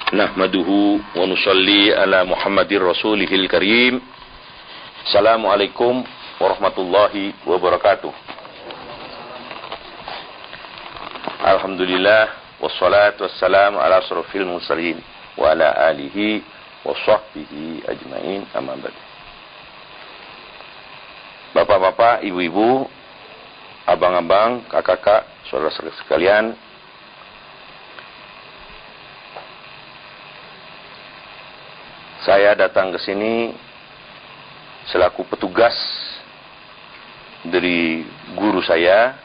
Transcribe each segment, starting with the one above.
Nahmaduhu wa nusalli ala Muhammadir Rasulihil Karim. Assalamualaikum warahmatullahi wabarakatuh. Alhamdulillah wassalatu wassalamu ala asrofil mursalin wa ala alihi wa sahbihi ajmain, amma ba'd. Bapak-bapak, ibu-ibu, abang-abang, kakak-kakak, saudara-saudara sekalian, saya datang ke sini selaku petugas dari guru saya,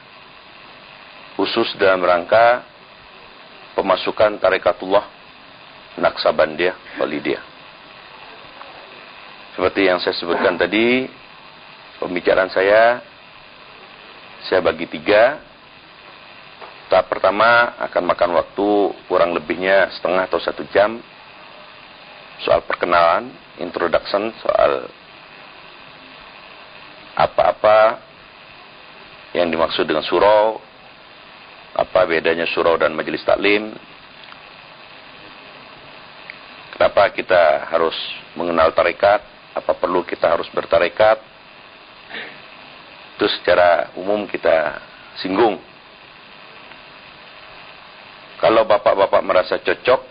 khusus dalam rangka pemasukan Tarekatullah Naqsabandiyah Walidiyah. Seperti yang saya sebutkan tadi, pembicaraan saya bagi 3. Tahap pertama akan makan waktu kurang lebihnya setengah atau 1 jam. Soal perkenalan, introduction, soal apa-apa yang dimaksud dengan surau, apa bedanya surau dan majelis taklim, kenapa kita harus mengenal tarekat, apa perlu kita harus bertarekat, itu secara umum kita singgung. Kalau bapak-bapak merasa cocok,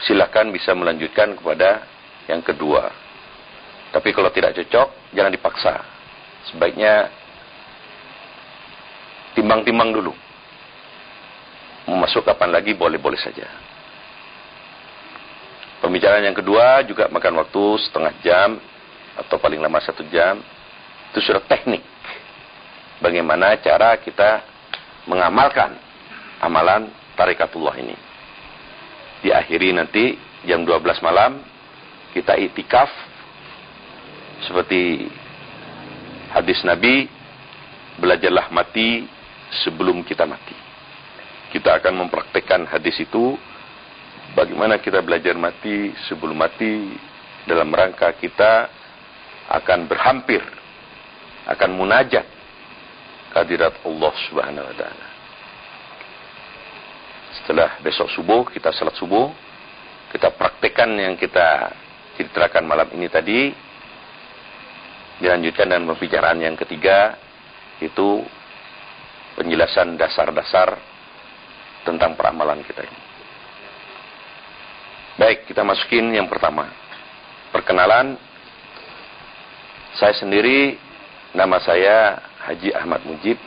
silakan bisa melanjutkan kepada yang kedua. Tapi kalau tidak cocok, jangan dipaksa. Sebaiknya timbang-timbang dulu. Mau masuk kapan lagi, boleh-boleh saja. Pembicaraan yang kedua juga makan waktu setengah jam, atau paling lama 1 jam. Itu sudah teknik. Bagaimana cara kita mengamalkan amalan Tarekatullah ini. Diakhiri nanti jam 12 malam kita iktikaf seperti hadis Nabi, belajarlah mati sebelum kita mati. Kita akan mempraktekkan hadis itu, bagaimana kita belajar mati sebelum mati, dalam rangka kita akan berhampir, akan munajat kehadirat Allah Subhanahu wa taala. Setelah besok subuh, kita salat subuh, kita praktekkan yang kita ceritakan malam ini tadi, dilanjutkan dengan pembicaraan yang ketiga, itu penjelasan dasar-dasar tentang peramalan kita ini. Baik, kita masukin yang pertama. Perkenalan, saya sendiri, nama saya Haji Ahmad Mujib.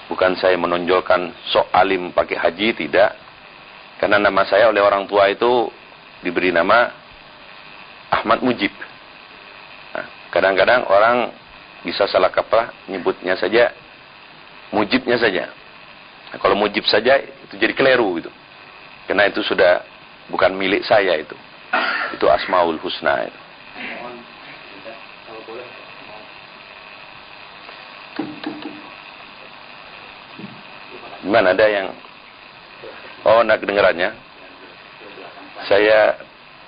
Bukan saya menonjolkan sok alim pakai haji, tidak. Karena nama saya oleh orang tua itu diberi nama Ahmad Mujib. Nah, kadang-kadang orang bisa salah kaprah, nyebutnya saja Mujibnya saja. Nah, kalau Mujib saja itu jadi keliru gitu. Karena itu sudah bukan milik saya itu. Itu Asmaul Husna itu. Gimana, ada yang nak kedengarannya? Saya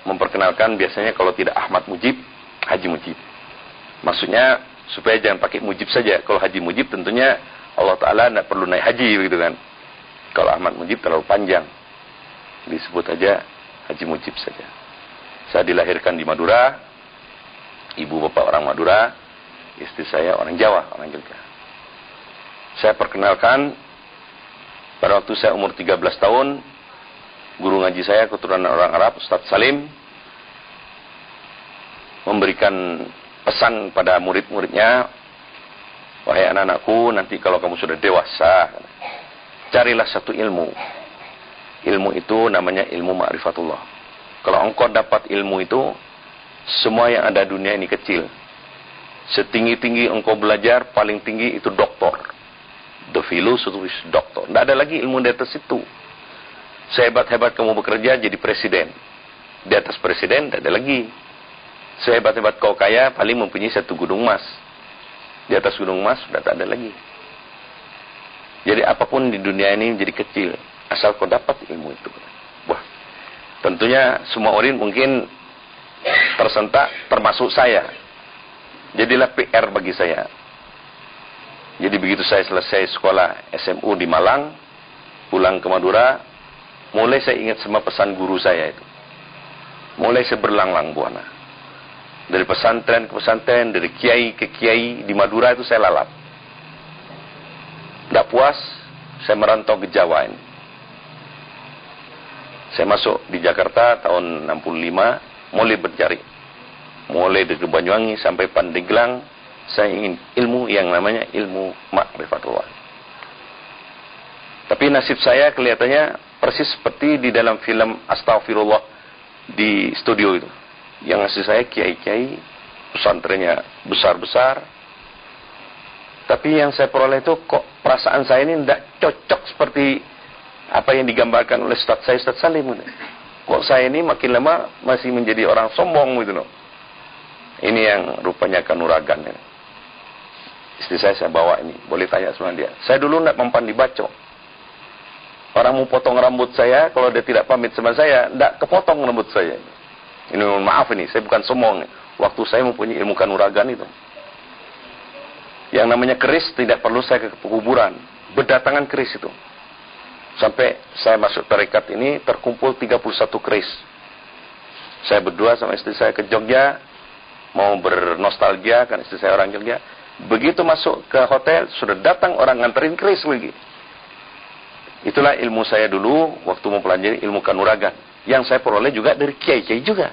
memperkenalkan biasanya kalau tidak Ahmad Mujib, Haji Mujib. Maksudnya supaya jangan pakai Mujib saja. Kalau Haji Mujib tentunya Allah Ta'ala tidak perlu naik haji begitu kan. Kalau Ahmad Mujib terlalu panjang, disebut aja Haji Mujib saja. Saya dilahirkan di Madura, ibu bapak orang Madura, istri saya orang Jawa, orang Jogja. Saya perkenalkan, pada waktu saya umur 13 tahun, guru ngaji saya keturunan orang Arab, Ustadz Salim, memberikan pesan pada murid-muridnya, wahai anak-anakku, nanti kalau kamu sudah dewasa, carilah satu ilmu. Ilmu itu namanya ilmu ma'rifatullah. Kalau engkau dapat ilmu itu, semua yang ada dunia ini kecil. Setinggi-tinggi engkau belajar, paling tinggi itu doktor. The philosophy doctor. Tidak ada lagi ilmu di atas itu. Sehebat-hebat kamu bekerja jadi presiden. Di atas presiden tidak ada lagi. Sehebat-hebat kau kaya paling mempunyai 1 gunung emas. Di atas gunung emas sudah tak ada lagi. Jadi apapun di dunia ini menjadi kecil, asal kau dapat ilmu itu. Wah, tentunya semua orang mungkin tersentak, termasuk saya. Jadilah PR bagi saya. Jadi begitu saya selesai sekolah SMU di Malang, pulang ke Madura, mulai saya ingat sama pesan guru saya itu. Mulai saya berlang-lang buana. Dari pesantren ke pesantren, dari kiai ke kiai di Madura itu saya lalap. Tidak puas, saya merantau ke Jawa ini. Saya masuk di Jakarta tahun 65, mulai bercari. Mulai dari Banyuwangi sampai Pandeglang, saya ingin ilmu yang namanya ilmu ma'rifatullah. Tapi nasib saya kelihatannya persis seperti di dalam film Astaghfirullah di studio itu. Yang ngasih saya kiai-kiai, pesantrennya besar-besar. Tapi yang saya peroleh itu kok perasaan saya ini tidak cocok seperti apa yang digambarkan oleh Ustaz saya, Ustaz Salim. Kok saya ini makin lama masih menjadi orang sombong gitu loh. Ini yang rupanya kanuragan. Istri saya bawa ini, boleh tanya sama dia. Saya dulu tidak mempan dibacok. Orang mau potong rambut saya, kalau dia tidak pamit sama saya, tidak kepotong rambut saya. Ini maaf ini, saya bukan sombong. Waktu saya mempunyai ilmu kanuragan itu. Yang namanya keris tidak perlu saya ke kuburan. Berdatangan keris itu. Sampai saya masuk tarekat ini terkumpul 31 keris. Saya berdua sama istri saya ke Jogja. Mau bernostalgia, kan istri saya orang Jogja. Begitu masuk ke hotel, sudah datang orang nganterin keris lagi. Itulah ilmu saya dulu waktu mempelajari ilmu kanuragan. Yang saya peroleh juga dari kiai-kiai juga.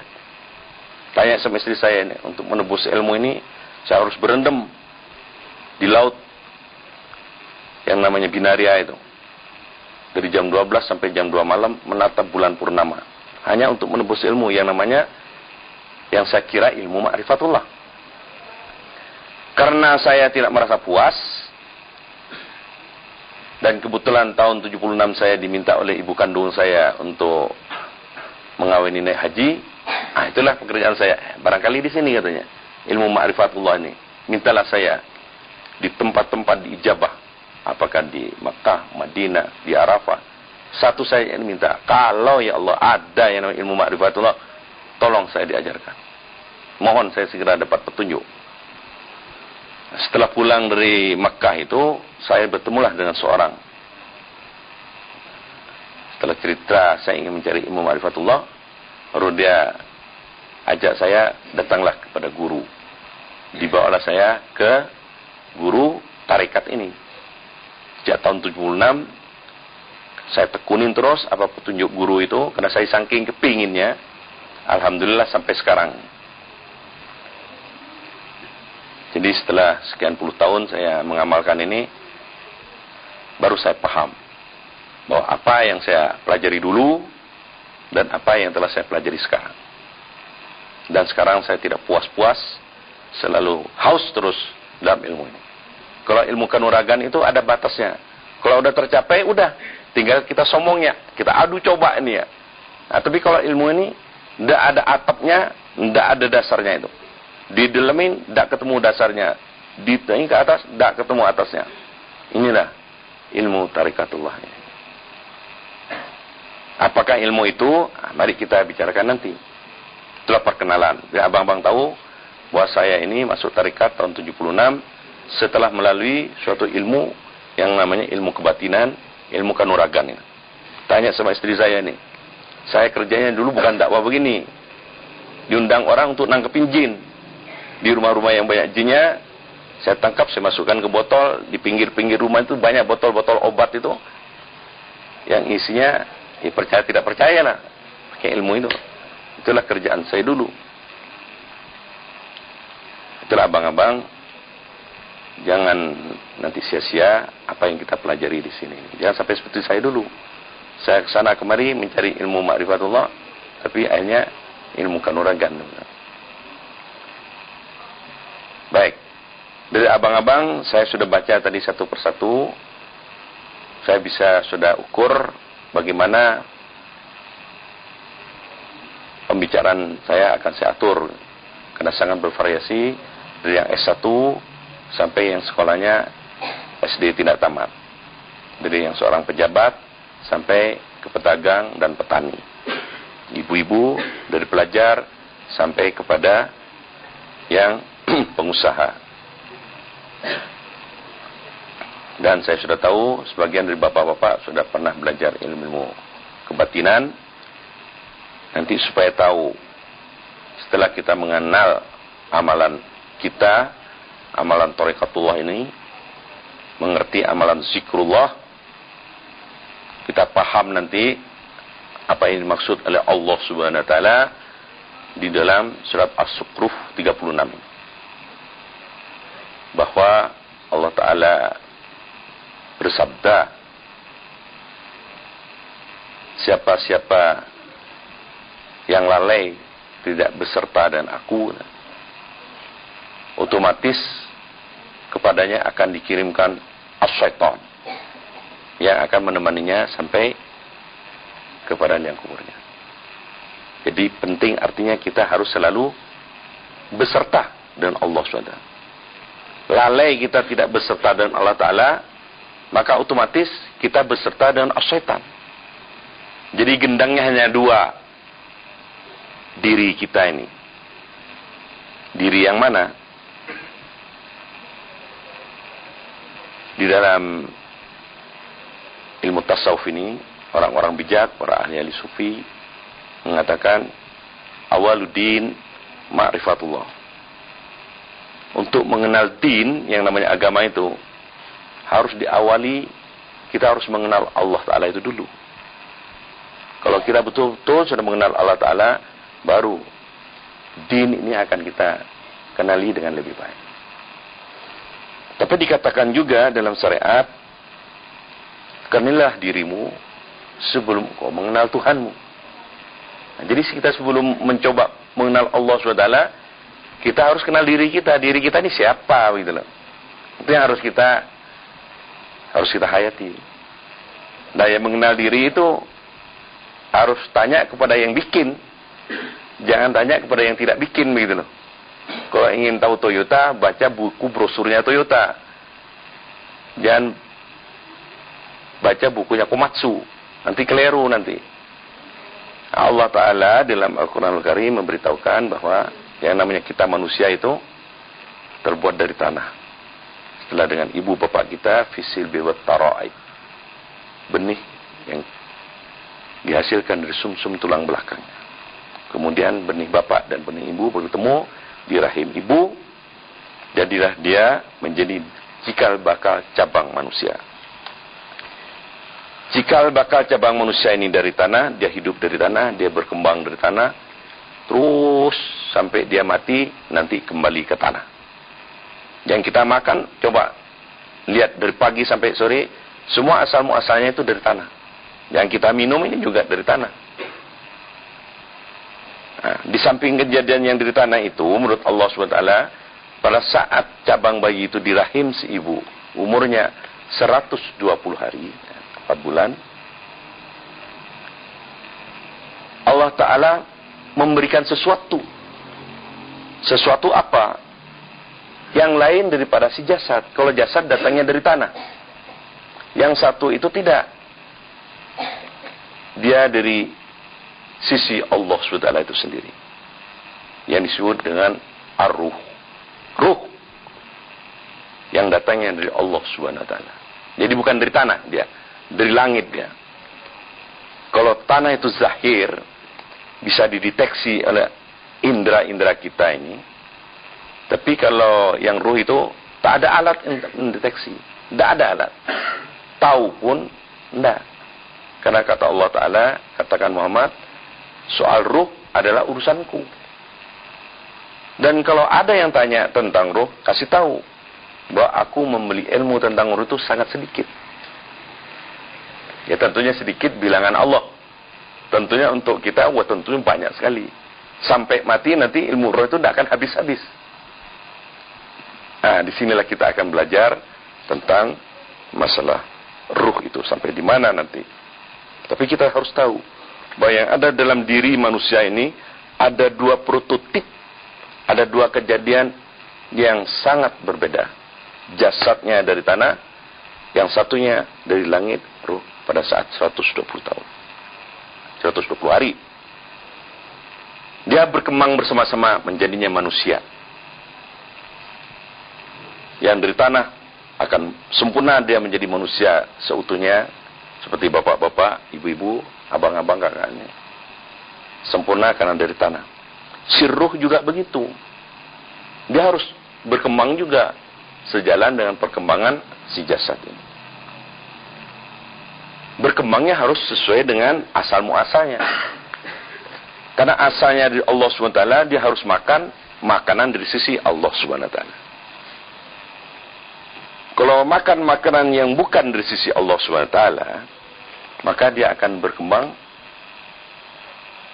Tanya sama istri saya ini, untuk menebus ilmu ini, saya harus berendam di laut yang namanya Binaria itu. Dari jam 12 sampai jam 2 malam menatap bulan purnama. Hanya untuk menebus ilmu yang namanya, yang saya kira ilmu ma'rifatullah. Karena saya tidak merasa puas, dan kebetulan tahun 76 saya diminta oleh ibu kandung saya untuk mengawini naik haji. Itulah pekerjaan saya. Barangkali di sini katanya, ilmu ma'rifatullah ini. Mintalah saya di tempat-tempat diijabah. Apakah di Makkah, Madinah, di Arafah. Satu saya yang minta, kalau ya Allah ada yang namanya ilmu ma'rifatullah, tolong saya diajarkan. Mohon saya segera dapat petunjuk. Setelah pulang dari Makkah itu, saya bertemulah dengan seorang. Setelah cerita saya ingin mencari ilmu ma'rifatullah, baru dia ajak saya datanglah kepada guru. Dibawalah saya ke guru tarekat ini. Sejak tahun 76, saya tekunin terus apa petunjuk guru itu, karena saya saking kepinginnya, alhamdulillah sampai sekarang. Jadi setelah sekian puluh tahun saya mengamalkan ini, baru saya paham bahwa apa yang saya pelajari dulu dan apa yang telah saya pelajari sekarang. Dan sekarang saya tidak puas-puas, selalu haus terus dalam ilmu ini. Kalau ilmu kanuragan itu ada batasnya. Kalau udah tercapai, udah. Tinggal kita sombongnya, kita adu coba ini ya. Nah, tapi kalau ilmu ini, tidak ada atapnya, tidak ada dasarnya itu. Didelemin, tidak ketemu dasarnya. Ditangi ke atas, tidak ketemu atasnya. Inilah ilmu tarikatullah. Apakah ilmu itu? Mari kita bicarakan nanti. Itulah perkenalan. Biar abang-abang tahu bahwa saya ini masuk tarikat tahun 76 setelah melalui suatu ilmu yang namanya ilmu kebatinan, ilmu kanuragan. Tanya sama istri saya nih. Saya kerjanya dulu bukan dakwah begini. Diundang orang untuk nangkepin jin. Di rumah-rumah yang banyak jinnya, saya tangkap, saya masukkan ke botol. Di pinggir-pinggir rumah itu banyak botol-botol obat itu. Yang isinya, ya percaya tidak percaya lah. Pakai ilmu itu. Itulah kerjaan saya dulu. Itulah abang-abang. Jangan nanti sia-sia apa yang kita pelajari di sini. Jangan sampai seperti saya dulu. Saya kesana kemari mencari ilmu ma'rifatullah, tapi akhirnya ilmu kanuragan. Baik. Dari abang-abang saya sudah baca tadi satu persatu. Saya bisa sudah ukur bagaimana pembicaraan saya akan saya atur. Karena sangat bervariasi dari yang S1 sampai yang sekolahnya SD tidak tamat. Dari yang seorang pejabat sampai ke pedagang dan petani. Ibu-ibu dari pelajar sampai kepada yang pengusaha. Dan saya sudah tahu sebagian dari bapak-bapak sudah pernah belajar ilmu kebatinan. Nanti supaya tahu, setelah kita mengenal amalan kita, amalan Thariqatullah ini, mengerti amalan zikrullah, kita paham nanti apa yang dimaksud oleh Allah Subhanahu wa taala di dalam surat As-Zukhruf 36. Bahwa Allah taala bersabda, siapa-siapa yang lalai tidak beserta dan aku, otomatis kepadanya akan dikirimkan as-syaitan yang akan menemaninya sampai kepada yang kuburnya. Jadi penting, artinya kita harus selalu beserta dengan Allah SWT. Lalai kita tidak beserta dengan Allah Ta'ala, maka otomatis kita beserta dengan as-syaitan. Jadi gendangnya hanya dua, diri kita ini. Diri yang mana? Di dalam ilmu tasawuf ini, orang-orang bijak, para ahli sufi mengatakan awaluddin ma'rifatullah. Untuk mengenal din yang namanya agama itu harus diawali, kita harus mengenal Allah Ta'ala itu dulu. Kalau kita betul-betul sudah mengenal Allah Ta'ala, baru din ini akan kita kenali dengan lebih baik. Tapi dikatakan juga dalam syariat, kenalilah dirimu sebelum kau mengenal Tuhanmu. Nah, jadi kita sebelum mencoba mengenal Allah SWT, kita harus kenal diri kita. Diri kita ini siapa, gitu loh. Itu yang harus kita hayati. Nah, yang mengenal diri itu harus tanya kepada yang bikin, jangan tanya kepada yang tidak bikin, begitu loh. Kalau ingin tahu Toyota, baca buku brosurnya Toyota. Jangan baca bukunya Komatsu, nanti keliru nanti. Allah Ta'ala dalam Al-Quranul Karim memberitahukan bahwa yang namanya kita manusia itu terbuat dari tanah. Setelah dengan ibu bapak kita, fisil bewat tarai, benih yang dihasilkan dari sumsum tulang belakang. Kemudian benih bapak dan benih ibu bertemu di rahim ibu, jadilah dia menjadi cikal bakal cabang manusia. Cikal bakal cabang manusia ini dari tanah, dia hidup dari tanah, dia berkembang dari tanah, terus sampai dia mati, nanti kembali ke tanah. Yang kita makan, coba lihat dari pagi sampai sore, semua asal muasalnya itu dari tanah. Yang kita minum ini juga dari tanah. Nah, di samping kejadian yang dari tanah itu, menurut Allah SWT, pada saat cabang bayi itu di rahim si ibu, umurnya 120 hari, 4 bulan, Allah Ta'ala memberikan sesuatu. Sesuatu apa? Yang lain daripada si jasad. Kalau jasad datangnya dari tanah. Yang satu itu tidak. Dia dari sisi Allah SWT itu sendiri, yang disebut dengan ar-ruh, ruh yang datangnya dari Allah SWT. Jadi bukan dari tanah, dia dari langit dia. Kalau tanah itu zahir, bisa dideteksi oleh indera-indera kita ini. Tapi kalau yang ruh itu tak ada alat untuk mendeteksi, tidak ada alat. Tahu pun tidak. Karena kata Allah Ta'ala, katakan Muhammad, soal ruh adalah urusanku. Dan kalau ada yang tanya tentang ruh, kasih tahu bahwa aku membeli ilmu tentang ruh itu sangat sedikit. Ya tentunya sedikit bilangan Allah. Tentunya untuk kita, tentunya banyak sekali. Sampai mati nanti ilmu ruh itu tidak akan habis-habis. Nah, disinilah kita akan belajar tentang masalah ruh itu sampai di mana nanti. Tapi kita harus tahu bahwa yang ada dalam diri manusia ini ada dua prototip, ada dua kejadian yang sangat berbeda. Jasadnya dari tanah, yang satunya dari langit, ruh pada saat 120 tahun. 120 hari. Dia berkembang bersama-sama menjadinya manusia. Yang dari tanah akan sempurna dia menjadi manusia seutuhnya, seperti bapak-bapak, ibu-ibu, abang-abang, kakaknya. Sempurna karena dari tanah. Si ruh juga begitu. Dia harus berkembang juga sejalan dengan perkembangan si jasad ini. Berkembangnya harus sesuai dengan asal muasalnya. Karena asalnya dari Allah SWT, dia harus makan makanan dari sisi Allah SWT. Kalau makan makanan yang bukan dari sisi Allah SWT, maka dia akan berkembang.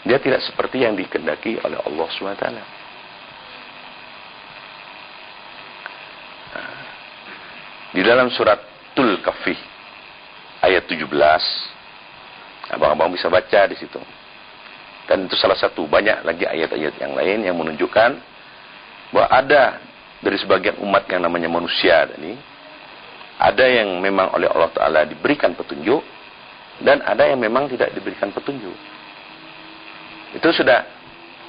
Dia tidak seperti yang dikehendaki oleh Allah SWT. Di dalam surat Tul-Kahfi ayat 17, abang-abang bisa baca di situ. Dan itu salah satu, banyak lagi ayat-ayat yang lain yang menunjukkan bahwa ada dari sebagian umat yang namanya manusia ini, ada yang memang oleh Allah Ta'ala diberikan petunjuk, dan ada yang memang tidak diberikan petunjuk. Itu sudah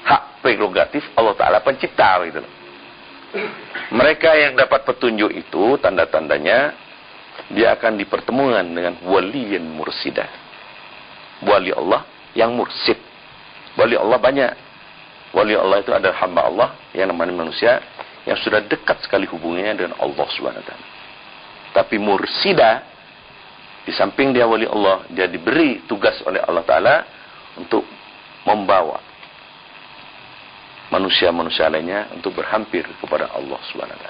hak prerogatif Allah Ta'ala pencipta gitu. Mereka yang dapat petunjuk itu, tanda-tandanya dia akan dipertemukan dengan waliyan mursidah, wali Allah yang mursid. Wali Allah banyak. Wali Allah itu adalah hamba Allah yang namanya manusia yang sudah dekat sekali hubungannya dengan Allah SWT. Tapi mursidah, di samping dia wali Allah, dia diberi tugas oleh Allah Ta'ala untuk membawa manusia-manusia lainnya untuk berhampir kepada Allah SWT.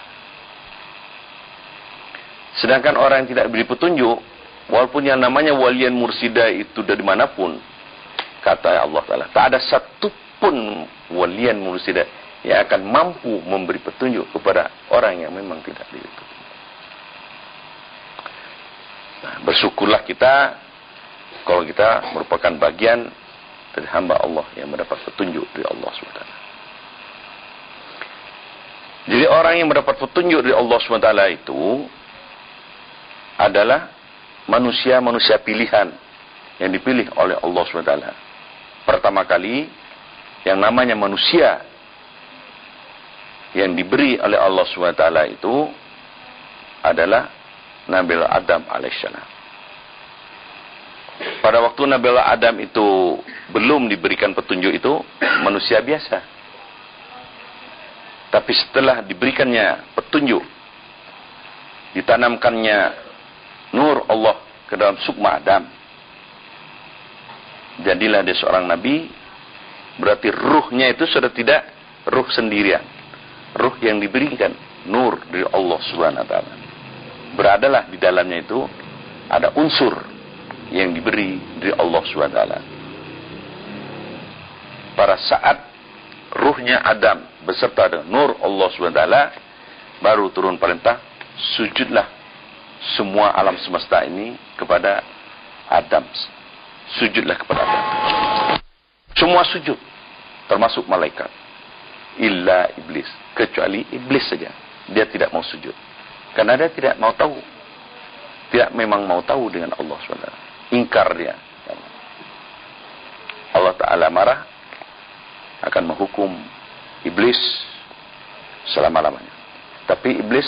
Sedangkan orang yang tidak diberi petunjuk, walaupun yang namanya walian mursidah itu dari manapun, kata Allah Ta'ala, tak ada satupun walian mursidah yang akan mampu memberi petunjuk kepada orang yang memang tidak diberi petunjuk. Nah, bersyukurlah kita kalau kita merupakan bagian dari hamba Allah yang mendapat petunjuk dari Allah SWT. Jadi orang yang mendapat petunjuk dari Allah SWT itu adalah manusia-manusia pilihan yang dipilih oleh Allah SWT. Pertama kali yang namanya manusia yang diberi oleh Allah SWT itu adalah Nabi Adam alaihissalam. Pada waktu Nabi Adam itu belum diberikan petunjuk, itu manusia biasa. Tapi setelah diberikannya petunjuk, ditanamkannya nur Allah ke dalam sukma Adam, jadilah dia seorang nabi. Berarti ruhnya itu sudah tidak ruh sendirian, ruh yang diberikan nur dari Allah Subhanahu wa taala. Beradalah di dalamnya itu ada unsur yang diberi dari Allah Subhanahu wa taala. Pada saat ruhnya Adam beserta dengan nur Allah Subhanahu wa taala, baru turun perintah, sujudlah semua alam semesta ini kepada Adam. Sujudlah kepada Adam. Semua sujud, termasuk malaikat. Illa iblis, kecuali iblis saja. Dia tidak mau sujud. Karena dia tidak mau tahu. Tidak memang mau tahu dengan Allah SWT. Ingkar dia. Allah Ta'ala marah, akan menghukum iblis selama-lamanya. Tapi iblis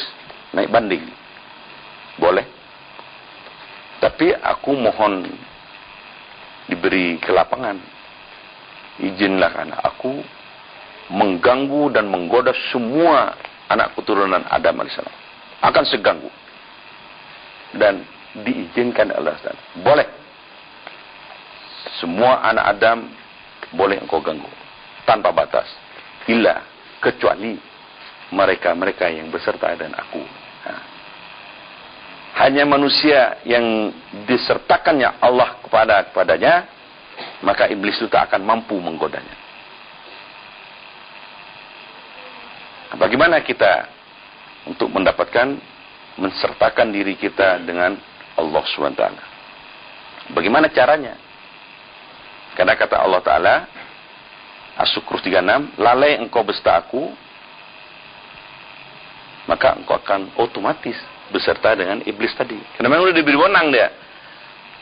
naik banding. Boleh. Tapi aku mohon diberi kelapangan. Izinlah karena aku mengganggu dan menggoda semua anak keturunan Adam alaihissalam. Akan seganggu. Dan diizinkan Allah SWT. Boleh. Semua anak Adam boleh engkau ganggu. Tanpa batas. Illa, kecuali mereka-mereka yang beserta dengan aku. Hanya manusia yang disertakannya Allah kepadanya, maka iblis itu tak akan mampu menggodanya. Bagaimana kita untuk mendapatkan, mensertakan diri kita dengan Allah SWT? Bagaimana caranya? Karena kata Allah Ta'ala, As-Sukruf 36, lalai engkau besta aku, maka engkau akan otomatis beserta dengan iblis tadi. Karena memang sudah diberi wenang dia.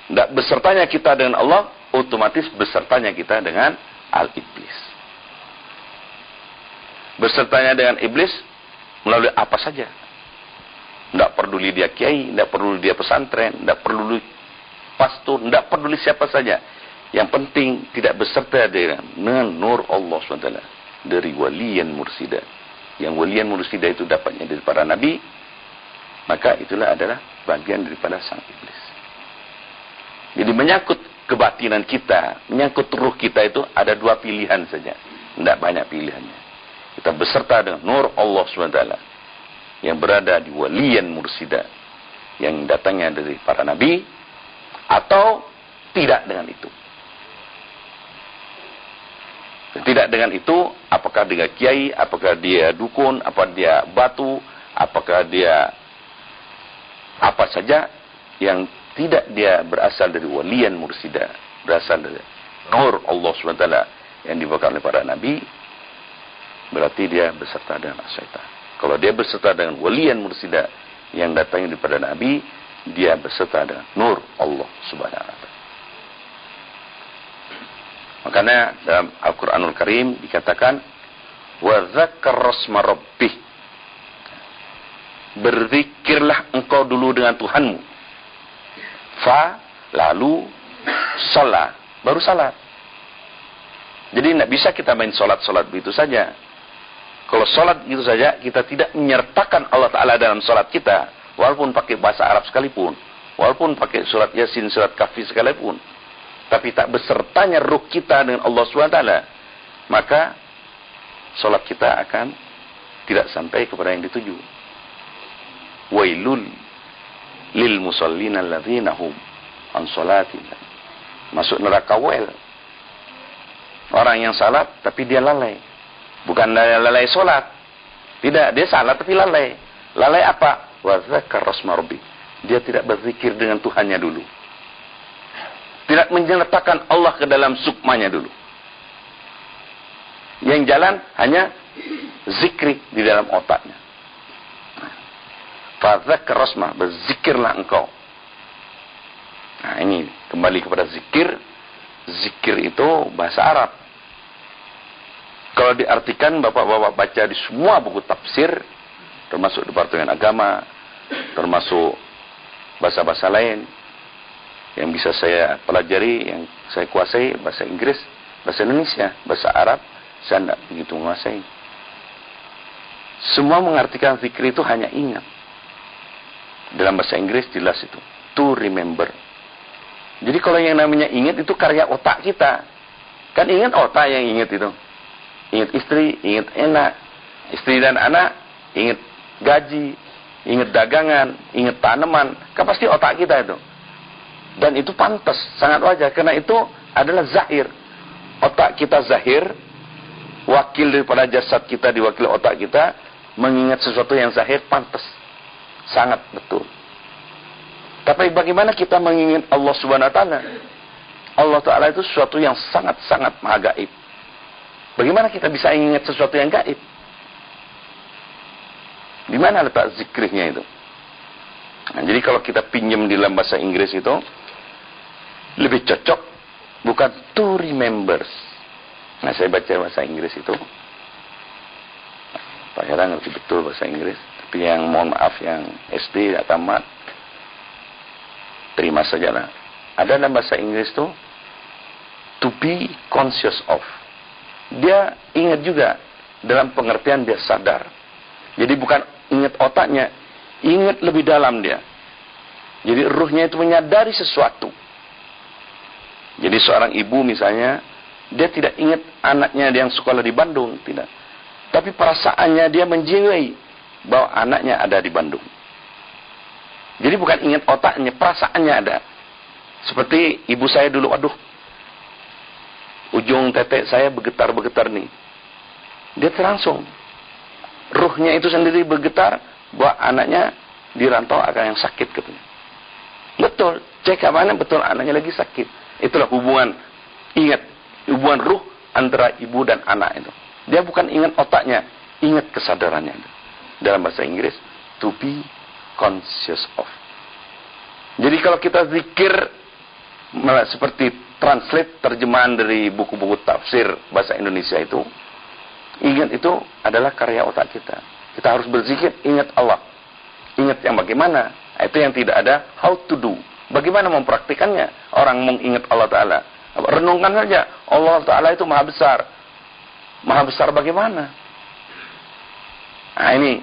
Tidak besertanya kita dengan Allah, otomatis besertanya kita dengan al-iblis. Besertanya dengan iblis melalui apa saja. Tidak peduli dia kiai, tidak peduli dia pesantren, tidak peduli pastor, tidak peduli siapa saja. Yang penting tidak beserta dengan nur Allah SWT. Dari waliyan mursida. Yang waliyan mursida itu dapatnya dari para nabi. Maka itulah adalah bagian daripada sang iblis. Jadi menyangkut kebatinan kita, menyangkut ruh kita itu ada dua pilihan saja. Tidak banyak pilihannya. Kita beserta dengan nur Allah SWT. Yang berada di waliyan mursida. Yang datangnya dari para nabi. Atau tidak dengan itu. Tidak dengan itu, apakah dia kiai, apakah dia dukun, apakah dia batu, apakah dia apa saja yang tidak dia berasal dari waliyan mursida, berasal dari nur Allah SWT yang dibawa oleh para nabi, berarti dia beserta dengan syaitan. Kalau dia beserta dengan waliyan mursida yang datangnya daripada nabi, dia beserta dengan nur Allah Subhanahu wa taala. Makanya dalam Al-Quranul Karim dikatakan wa dzakkar rasma rabbih, berzikirlah engkau dulu dengan Tuhanmu, fa lalu salat, baru salat. Jadi tidak bisa kita main salat begitu saja. Kalau salat gitu saja kita tidak menyertakan Allah Ta'ala dalam salat kita, walaupun pakai bahasa Arab sekalipun, walaupun pakai surat Yasin, surat Kahfi sekalipun, tapi tak besertanya ruh kita dengan Allah SWT, maka solat kita akan tidak sampai kepada yang dituju. Wailul lil musallina alladzina hum an salatina. Masuk neraka wail. Orang yang salat tapi dia lalai. Bukan lalai solat. Tidak, dia salat tapi lalai. Lalai apa? Wa dzakar rasma rabbi. Dia tidak berzikir dengan Tuhannya dulu. Tidak menyertakan Allah ke dalam sukmanya dulu. Yang jalan hanya zikri di dalam otaknya. Fadzakir rasma, berzikirlah engkau. Nah ini kembali kepada zikir. Zikir itu bahasa Arab. Kalau diartikan bapak-bapak baca di semua buku tafsir, termasuk Departemen Agama, termasuk bahasa-bahasa lain, yang bisa saya pelajari, yang saya kuasai, bahasa Inggris, bahasa Indonesia, bahasa Arab, saya tidak begitu menguasai. Semua mengartikan zikir itu hanya ingat. Dalam bahasa Inggris jelas itu, to remember. Jadi kalau yang namanya ingat itu karya otak kita. Kan ingat otak yang ingat itu. Ingat istri, ingat anak, istri dan anak, ingat gaji, ingat dagangan, ingat tanaman, kan pasti otak kita itu. Dan itu pantas, sangat wajar. Karena itu adalah zahir. Otak kita zahir. Wakil daripada jasad kita diwakili otak kita. Mengingat sesuatu yang zahir, pantas. Sangat betul. Tapi bagaimana kita mengingat Allah Subhanahu wa Ta'ala? Allah Ta'ala itu sesuatu yang sangat-sangat maha gaib. Bagaimana kita bisa ingat sesuatu yang gaib? Di mana letak zikrihnya itu? Nah, jadi kalau kita pinjam di dalam bahasa Inggris itu, lebih cocok bukan to remember. Nah, saya baca bahasa Inggris itu, Pak Hera ngerti betul bahasa Inggris, tapi yang mohon maaf yang SD tidak tamat, terima sajalah. Ada dalam bahasa Inggris itu to be conscious of. Dia ingat juga dalam pengertian dia sadar. Jadi bukan ingat otaknya, ingat lebih dalam dia. Jadi ruhnya itu menyadari sesuatu. Jadi seorang ibu misalnya, dia tidak ingat anaknya yang sekolah di Bandung, tidak. Tapi perasaannya dia menjiwai bahwa anaknya ada di Bandung. Jadi bukan ingat otaknya, perasaannya ada. Seperti ibu saya dulu, aduh, ujung tetek saya bergetar-bergetar nih. Dia langsung, ruhnya itu sendiri bergetar bahwa anaknya dirantau akan yang sakit katanya. Betul, cek mana betul anaknya lagi sakit. Itulah hubungan, ingat, hubungan ruh antara ibu dan anak itu. Dia bukan ingat otaknya, ingat kesadarannya. Dalam bahasa Inggris, to be conscious of. Jadi kalau kita zikir, seperti translate terjemahan dari buku-buku tafsir bahasa Indonesia itu, ingat itu adalah karya otak kita. Kita harus berzikir, ingat Allah. Ingat yang bagaimana? Itu yang tidak ada how to do. Bagaimana mempraktikannya? Orang mengingat Allah Ta'ala. Renungkan saja. Allah Ta'ala itu maha besar. Maha besar bagaimana? Nah ini.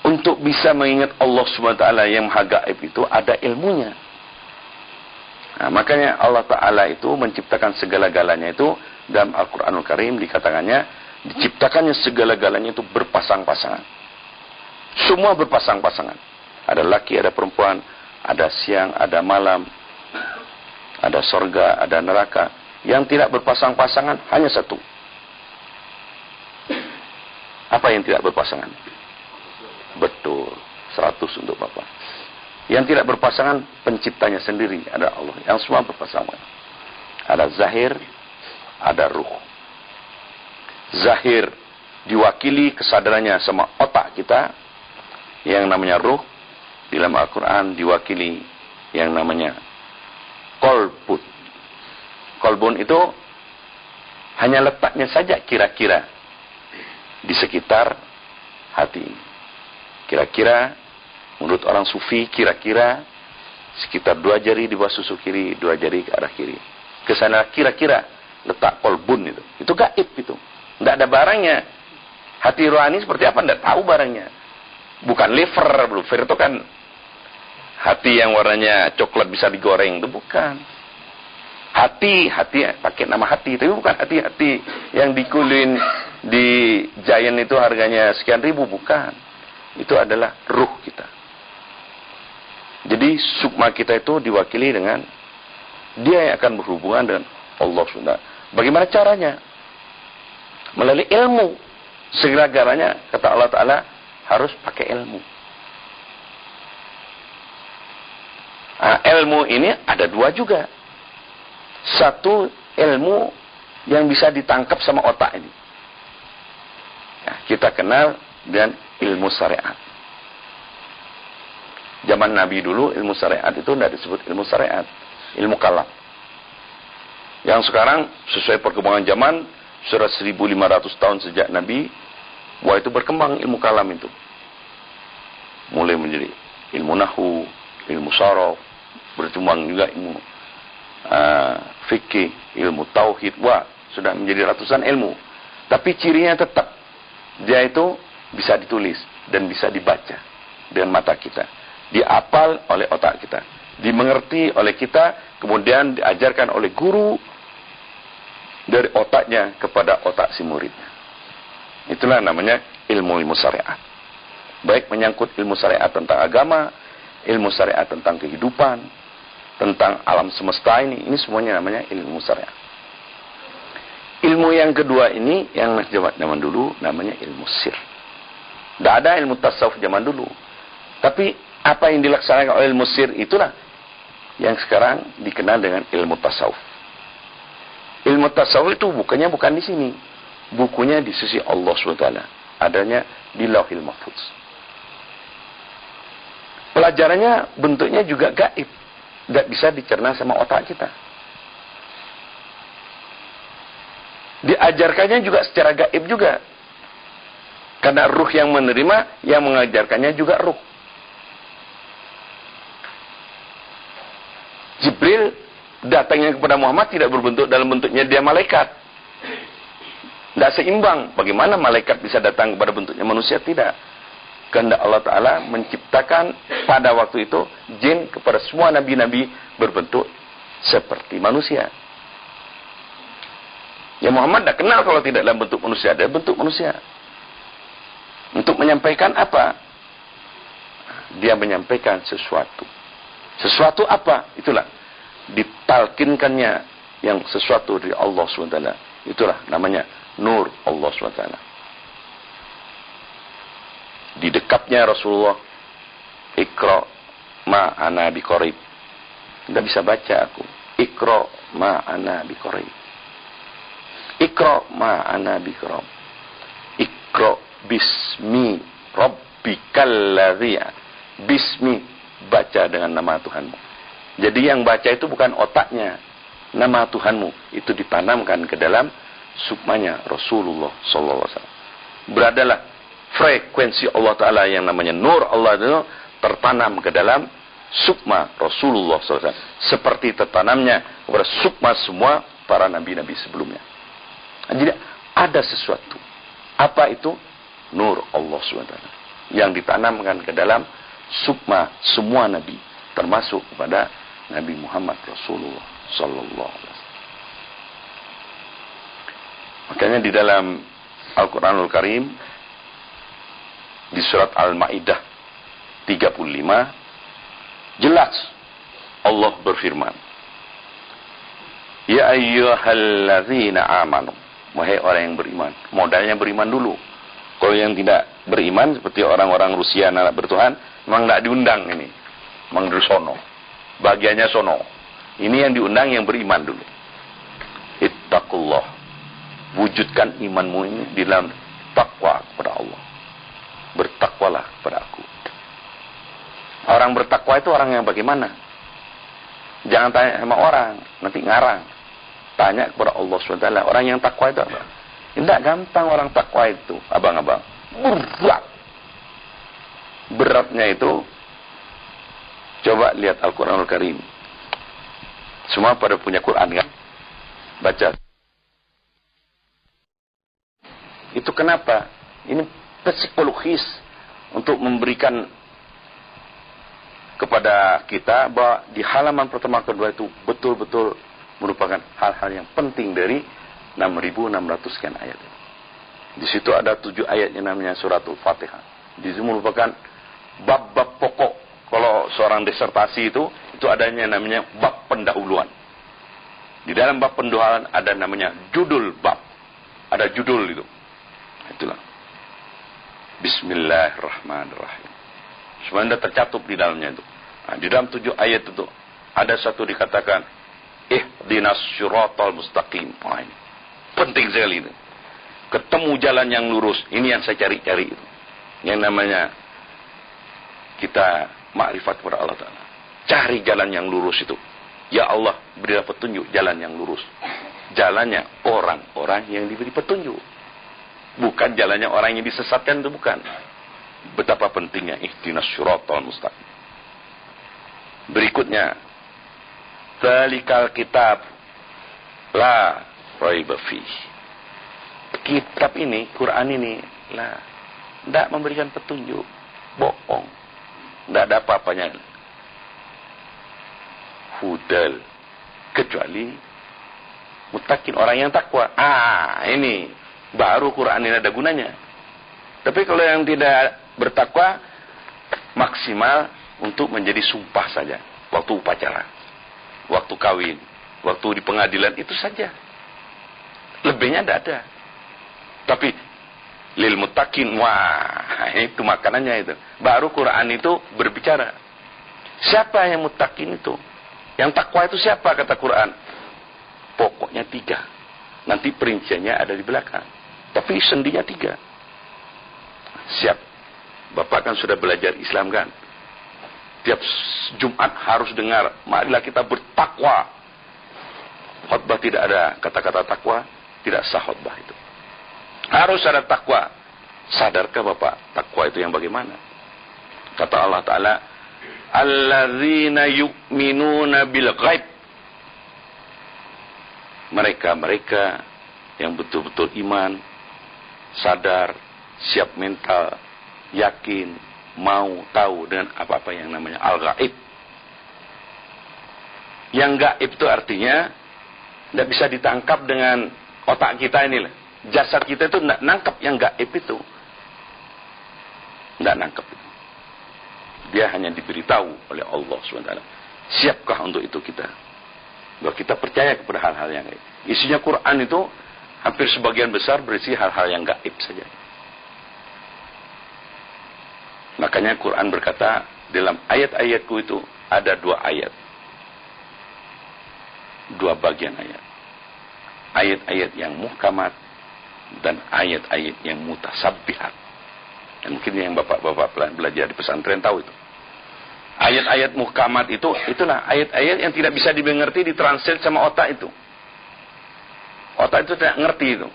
Untuk bisa mengingat Allah Subhanahu Wa Ta'ala yang maha gaib itu ada ilmunya. Nah, makanya Allah Ta'ala itu menciptakan segala-galanya itu dalam Al-Quranul Karim dikatakannya diciptakannya segala-galanya itu berpasang-pasangan. Semua berpasang-pasangan. Ada laki, ada perempuan, ada siang, ada malam, ada surga, ada neraka. Yang tidak berpasang-pasangan hanya satu. Apa yang tidak berpasangan? Betul, 100 untuk Bapak. Yang tidak berpasangan penciptanya sendiri ada Allah. Yang semua berpasangan. Ada zahir, ada ruh. Zahir diwakili kesadarannya sama otak kita yang namanya ruh. Di dalam Al-Quran diwakili yang namanya kolbun. Kolbun itu hanya letaknya saja kira-kira di sekitar hati. Kira-kira menurut orang sufi kira-kira sekitar 2 jari di bawah susu kiri, 2 jari ke arah kiri. Kesana kira-kira letak kolbun itu. Itu gaib itu. Tidak ada barangnya. Hati rohani seperti apa? Tidak tahu barangnya. Bukan liver. Liver itu kan hati yang warnanya coklat bisa digoreng. Itu bukan. Hati pakai nama hati. Tapi bukan hati-hati yang dikulin di Giant itu harganya sekian ribu. Bukan. Itu adalah ruh kita. Jadi sukma kita itu diwakili dengan dia yang akan berhubungan dengan Allah SWT. Bagaimana caranya? Melalui ilmu. Segala-galanya kata Allah Ta'ala harus pakai ilmu. Nah, ilmu ini ada 2 juga. Satu ilmu yang bisa ditangkap sama otak ini. Nah, kita kenal dengan ilmu syariat. Zaman Nabi dulu ilmu syariat itu tidak disebut ilmu syariat. Ilmu kalam. Yang sekarang sesuai perkembangan zaman sudah 1500 tahun sejak Nabi, wah itu berkembang ilmu kalam itu. Mulai menjadi ilmu nahu, ilmu sharaf, berkembang juga ilmu fikih, ilmu tauhid, wah sudah menjadi ratusan ilmu. Tapi cirinya tetap dia itu bisa ditulis dan bisa dibaca dengan mata kita, diapal oleh otak kita, dimengerti oleh kita, kemudian diajarkan oleh guru dari otaknya kepada otak si muridnya. Itulah namanya ilmu-ilmu syariat. Baik menyangkut ilmu syariat tentang agama, ilmu syariat tentang kehidupan, tentang alam semesta ini semuanya namanya ilmu syariat. Ilmu yang kedua ini yang zaman dulu namanya ilmu sir. Tidak ada ilmu tasawuf zaman dulu. Tapi apa yang dilaksanakan oleh ilmu sir itulah yang sekarang dikenal dengan ilmu tasawuf. Ilmu tasawuf itu bukannya bukan di sini. Bukunya di sisi Allah SWT. Adanya di Lauhil Mahfuz. Pelajarannya bentuknya juga gaib. Tidak bisa dicerna sama otak kita. Diajarkannya juga secara gaib juga. Karena ruh yang menerima, yang mengajarkannya juga ruh. Jibril datangnya kepada Muhammad tidak berbentuk dalam bentuknya dia malaikat. Tidak seimbang. Bagaimana malaikat bisa datang kepada bentuknya manusia? Tidak. Kehendak Allah Ta'ala menciptakan pada waktu itu jin kepada semua nabi-nabi berbentuk seperti manusia. Ya Muhammad tidak kenal kalau tidak dalam bentuk manusia. Ada bentuk manusia. Untuk menyampaikan apa? Dia menyampaikan sesuatu. Sesuatu apa? Itulah. Ditalkinkannya yang sesuatu dari Allah SWT. Itulah namanya nur Allah SWT. Di dekapnya Rasulullah, Iqra ma ana biqarib. Tidak bisa baca aku. Iqra ma ana biqarib. Iqra ma ana biqarib. Iqra bismi rabbikal ladzi. Bismi, baca dengan nama Tuhanmu. Jadi yang baca itu bukan otaknya. Nama Tuhanmu itu ditanamkan ke dalam sukmanya Rasulullah SAW. Beradalah frekuensi Allah Ta'ala yang namanya nur Allah itu tertanam ke dalam sukma Rasulullah SAW. Seperti tertanamnya kepada sukma semua para nabi-nabi sebelumnya. Jadi ada sesuatu. Apa itu? Nur Allah SWT. Yang ditanamkan ke dalam sukma semua nabi. Termasuk kepada Nabi Muhammad Rasulullah Sallallahu Alaihi Wasallam. Makanya di dalam Al-Quranul Karim, di surat Al-Ma'idah 35, jelas Allah berfirman, Ya ayyuhalladzina amanu, wahai orang yang beriman. Modalnya beriman dulu. Kalau yang tidak beriman, seperti orang-orang Rusia anak bertuhan, memang tidak diundang ini. Memang dari sono. Bagiannya sono. Ini yang diundang yang beriman dulu. Ittaqullah. Wujudkan imanmu ini di dalam takwa kepada Allah. Bertakwalah kepada aku. Orang bertakwa itu orang yang bagaimana? Jangan tanya sama orang, nanti ngarang. Tanya kepada Allah SWT. Orang yang takwa itu apa? Tidak gampang orang takwa itu, abang-abang. Berat. Beratnya itu, coba lihat Al-Quranul Karim. Semua pada punya Quran kan? Baca. Itu kenapa? Ini psikologis untuk memberikan kepada kita bahwa di halaman pertama kedua itu betul-betul merupakan hal-hal yang penting dari 6.600 sekian ayat. Di situ ada 7 ayat yang namanya suratul Fatihah. Di situ merupakan bab-bab pokok. Kalau seorang disertasi itu adanya namanya bab pendahuluan. Di dalam bab pendahuluan ada namanya judul bab. Ada judul itu. Itulah. Bismillahirrahmanirrahim. Semuanya tercatup di dalamnya itu. Nah, di dalam 7 ayat itu ada satu dikatakan ihdinas syiratal mustaqim. Nah, ini penting sekali itu. Ketemu jalan yang lurus. Ini yang saya cari-cari itu. Yang namanya kita makrifat kepada Allah Ta'ala. Cari jalan yang lurus itu. Ya Allah, berilah petunjuk jalan yang lurus. Jalannya orang-orang yang diberi petunjuk. Bukan jalannya orang yang disesatkan, itu bukan. Betapa pentingnya ihdinas syiratal mustaqim. Berikutnya, Dzalikal kitab la raiba fihi. Kitab ini, Quran ini, tidak memberikan petunjuk. Bohong. Tidak ada apa-apanya. Hudal. Kecuali mutakin, orang yang takwa. Ini. Baru Quran ini ada gunanya. Tapi kalau yang tidak bertakwa, maksimal untuk menjadi sumpah saja. Waktu upacara. Waktu kawin. Waktu di pengadilan. Itu saja. Lebihnya tidak ada. Tapi lil mutakin, wah, itu makanannya itu. Baru Quran itu berbicara. Siapa yang mutakin itu? Yang takwa itu siapa kata Quran? Pokoknya 3. Nanti perinciannya ada di belakang. Tapi sendinya 3. Siap. Bapak kan sudah belajar Islam kan? Tiap Jumat harus dengar, marilah kita bertakwa. Khotbah tidak ada kata-kata takwa, tidak sah khotbah itu. Harus ada takwa. Sadarkah Bapak takwa itu yang bagaimana? Kata Allah Ta'ala, alladzina yu'minuna bil ghaib. Mereka-mereka yang betul-betul iman, sadar, siap mental, yakin, mau tahu dengan apa-apa yang namanya al-ghaib. Yang gaib itu artinya tidak bisa ditangkap dengan otak kita ini lah. Jasad kita itu tidak nangkep yang gaib itu. Tidak nangkep itu. Dia hanya diberitahu oleh Allah SWT. Siapkah untuk itu kita? Bahwa kita percaya kepada hal-hal yang gaib. Isinya Quran itu hampir sebagian besar berisi hal-hal yang gaib saja. Makanya Quran berkata, dalam ayat-ayatku itu ada 2 ayat. 2 bagian ayat. Ayat-ayat yang muhkamat dan ayat-ayat yang mutasabbihat. Dan mungkin yang bapak-bapak belajar di pesantren tahu itu. Ayat-ayat muhkamat itu, itulah ayat-ayat yang tidak bisa dimengerti, ditranslate sama otak itu. Otak itu tidak ngerti itu.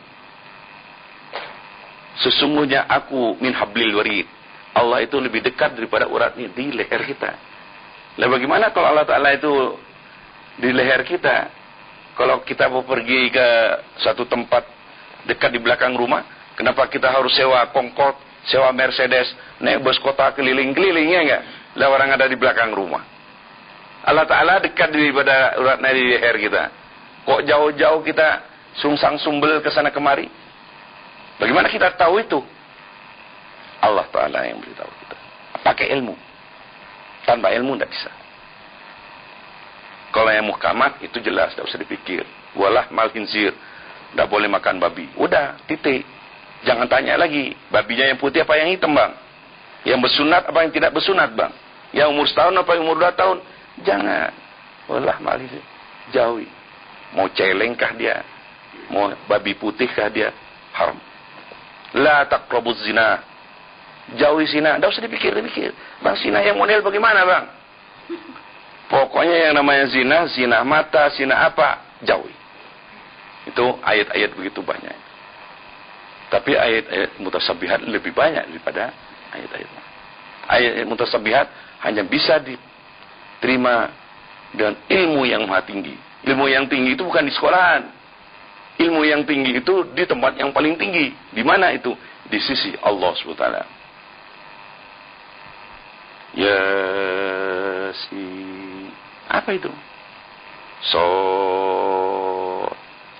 Sesungguhnya aku min hablil warid. Allah itu lebih dekat daripada uratnya di leher kita. Lah bagaimana kalau Allah Ta'ala itu di leher kita? Kalau kita mau pergi ke satu tempat dekat di belakang rumah, kenapa kita harus sewa Concorde, sewa Mercedes, naik bus kota keliling-kelilingnya enggak? Lah orang ada di belakang rumah. Allah Ta'ala dekat daripada uratnya di leher kita. Kok jauh-jauh kita sungsang sumbel ke sana kemari? Bagaimana kita tahu itu? Allah Ta'ala yang beritahu kita. Pakai ilmu. Tanpa ilmu tidak bisa. Kalau yang muhkamat itu jelas, tidak usah dipikir. Walah mal khinzir, tidak boleh makan babi. Udah, titik. Jangan tanya lagi, babinya yang putih apa yang hitam, bang? Yang bersunat apa yang tidak bersunat, bang? Yang umur setahun apa yang umur 2 tahun? Jangan. Walah mal khinzir, jauhi. Mau celengkah dia? Mau babi putihkah dia? Haram. La taqrabuz zina. Jauhi zina, tidak usah dipikir-pikir. Bang, zina yang model bagaimana, bang? Pokoknya yang namanya zina, zina mata, zina apa, jauhi. Itu ayat-ayat begitu banyak. Tapi ayat-ayat mutasabbihat lebih banyak daripada ayat-ayat. Ayat-ayat mutasabbihat hanya bisa diterima dengan ilmu yang maha tinggi. Ilmu yang tinggi itu bukan di sekolahan. Ilmu yang tinggi itu di tempat yang paling tinggi. Di mana itu? Di sisi Allah SWT. Yasin. Apa itu?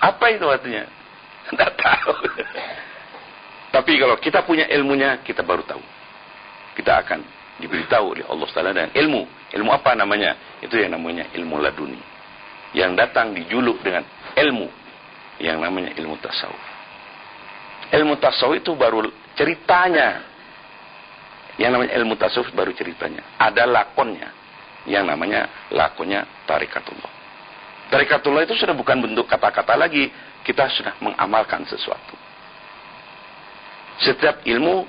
Apa itu artinya? Tidak tahu. Tapi kalau kita punya ilmunya, kita baru tahu. Kita akan diberitahu oleh Allah SWT dengan ilmu. Ilmu apa namanya? Itu yang namanya ilmu laduni. Yang datang dijuluk dengan ilmu. Yang namanya ilmu tasawuf. Ilmu tasawuf itu baru ceritanya. Yang namanya ilmu tasawuf baru ceritanya. Ada lakonnya. Yang namanya lakonnya tarikatullah. Tarikatullah itu sudah bukan bentuk kata-kata lagi. Kita sudah mengamalkan sesuatu. Setiap ilmu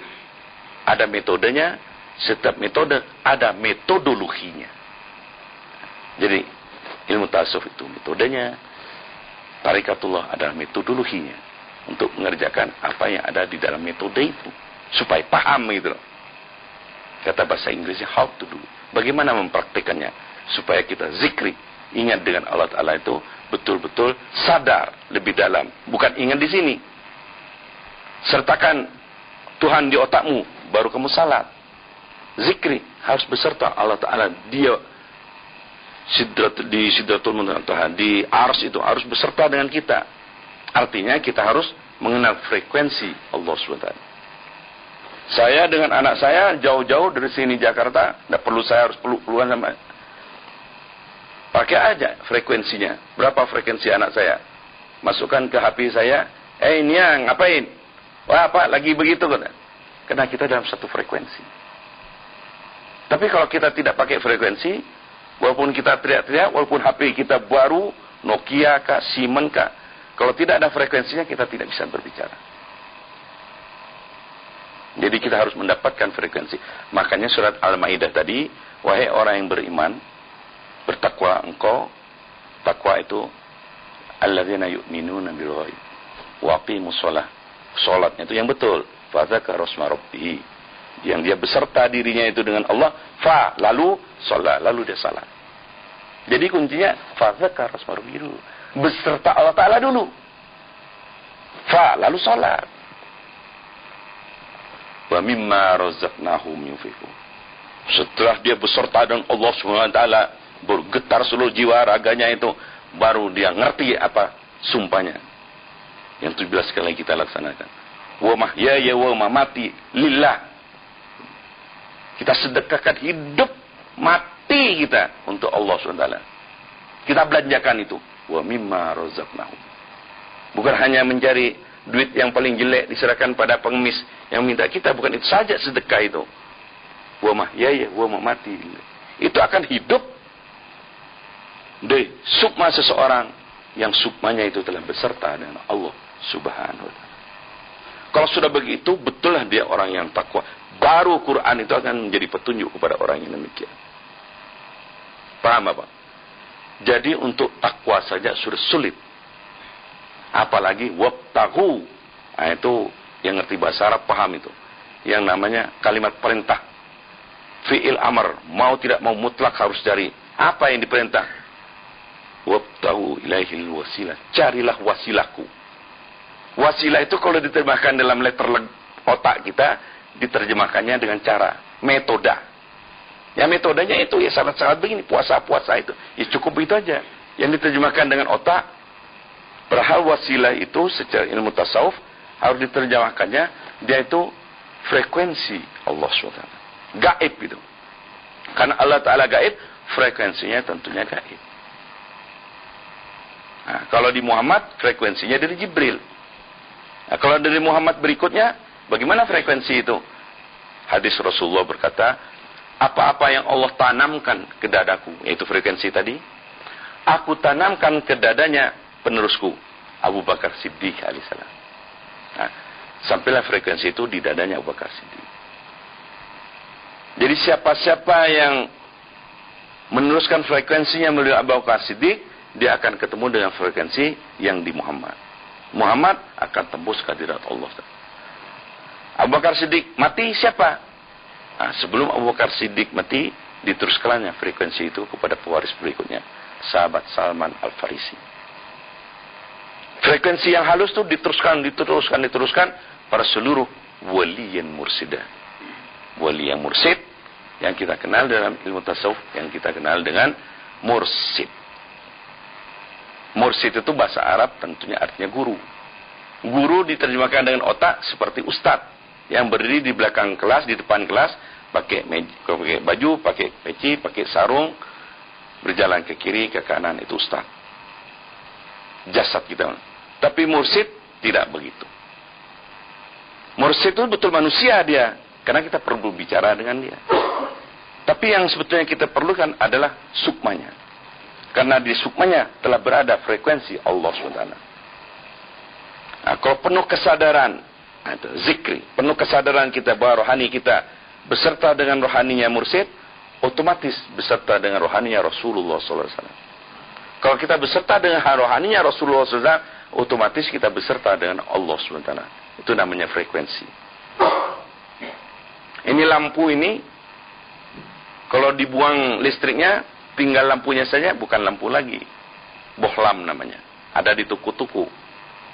ada metodenya. Setiap metode ada metodologinya. Jadi ilmu tasawuf itu metodenya. Tarikatullah adalah metodologinya. Untuk mengerjakan apa yang ada di dalam metode itu. Supaya paham gitu loh. Kata bahasa Inggrisnya how to do. Bagaimana mempraktikannya. Supaya kita zikri. Ingat dengan Allah Ta'ala itu. Betul-betul sadar lebih dalam. Bukan ingat di sini. Sertakan Tuhan di otakmu. Baru kamu salat. Zikri. Harus beserta Allah Ta'ala. Dia di Sidratul Muntaha. Di Ars itu. Harus beserta dengan kita. Artinya kita harus mengenal frekuensi Allah SWT. Saya dengan anak saya jauh-jauh dari sini Jakarta, tidak perlu saya harus peluk-pelukan sama. Pakai aja frekuensinya. Berapa frekuensi anak saya? Masukkan ke HP saya. Niang, ngapain? Wah, apa? Lagi begitu kan? Karena kita dalam satu frekuensi. Tapi kalau kita tidak pakai frekuensi, walaupun kita teriak-teriak, walaupun HP kita baru, Nokia kah, Siemens kah, kalau tidak ada frekuensinya, kita tidak bisa berbicara. Jadi kita harus mendapatkan frekuensi. Makanya surat Al-Maidah tadi, wahai orang yang beriman, bertakwa engkau. Takwa itu alladzina yu'minuna bil ghaib wa aqimus shalah. Salatnya itu yang betul. Fa dzakara rasma rabbih. Yang dia beserta dirinya itu dengan Allah, lalu shalah, lalu dia salat. Jadi kuncinya fa dzakara rasma rabbih. Beserta Allah Ta'ala dulu. Lalu salat. Wa mimma razaqnahum yunfiqun. Setelah dia beserta dengan Allah SWT, bergetar seluruh jiwa raganya itu, baru dia ngerti apa sumpahnya. Yang 17 kali kita laksanakan. Wa mahyaya wa mamati lillah. Kita sedekahkan hidup mati kita untuk Allah SWT. Kita belanjakan itu. Wa mimma razaqnahum. Bukan hanya mencari duit yang paling jelek diserahkan pada pengemis yang minta kita, bukan itu saja sedekah itu. Wa mahyaya wa mamati. Itu akan hidup dari sukma seseorang yang sukmanya itu telah beserta dengan Allah Subhanahu wa ta'ala. Kalau sudah begitu, betullah dia orang yang takwa. Baru Quran itu akan menjadi petunjuk kepada orang yang demikian. Paham apa? Jadi untuk takwa saja sudah sulit. Apalagi wabtahu. Nah, itu yang ngerti bahasa Arab paham itu. Yang namanya kalimat perintah. Fi'il amr, mau tidak mau mutlak harus cari. Apa yang diperintah? Wabtahu ilaihil wasilah. Carilah wasilahku. Wasilah itu kalau diterjemahkan dalam letter otak kita, diterjemahkannya dengan cara, metoda. Ya metodenya itu ya sangat-sangat begini, puasa-puasa itu. Ya cukup itu aja. Yang diterjemahkan dengan otak. Padahal wasilah itu secara ilmu tasawuf harus diterjemahkannya, dia itu frekuensi Allah SWT. Gaib gitu. Karena Allah Ta'ala gaib, frekuensinya tentunya gaib. Nah, kalau di Muhammad, frekuensinya dari Jibril. Nah, kalau dari Muhammad berikutnya, bagaimana frekuensi itu? Hadis Rasulullah berkata, apa-apa yang Allah tanamkan ke dadaku, yaitu frekuensi tadi, aku tanamkan ke dadanya penerusku, Abu Bakar Siddiq alaihissalam. Nah, sampailah frekuensi itu di dadanya Abu Bakar Siddiq. Jadi siapa-siapa yang meneruskan frekuensinya melalui Abu Bakar Siddiq, dia akan ketemu dengan frekuensi yang di Muhammad. Muhammad akan tembus kehadirat Allah. Abu Bakar Siddiq mati siapa? Nah, sebelum Abu Bakar Siddiq mati, diteruskannya frekuensi itu kepada pewaris berikutnya, sahabat Salman Al-Farisi. Frekuensi yang halus itu diteruskan pada seluruh wali yang mursidah. Wali yang mursid, yang kita kenal dalam ilmu tasawuf, yang kita kenal dengan mursid. Mursid itu bahasa Arab tentunya artinya guru. Guru diterjemahkan dengan otak seperti ustadz yang berdiri di belakang kelas, di depan kelas, pakai baju, pakai peci, pakai sarung, berjalan ke kiri, ke kanan, itu ustadz. Jasad kita. Tapi mursid tidak begitu. Mursid itu betul manusia dia, karena kita perlu bicara dengan dia. Tapi yang sebetulnya kita perlukan adalah sukmanya. Karena di sukmanya telah berada frekuensi Allah SWT. Nah, kalau penuh kesadaran, itu zikri, penuh kesadaran kita bahwa rohani kita beserta dengan rohaninya mursid, otomatis beserta dengan rohaninya Rasulullah SAW. Kalau kita beserta dengan rohaninya Rasulullah SAW, otomatis kita beserta dengan Allah SWT. Itu namanya frekuensi. Ini lampu ini, kalau dibuang listriknya, tinggal lampunya saja, bukan lampu lagi. Bohlam namanya. Ada di tuku-tuku.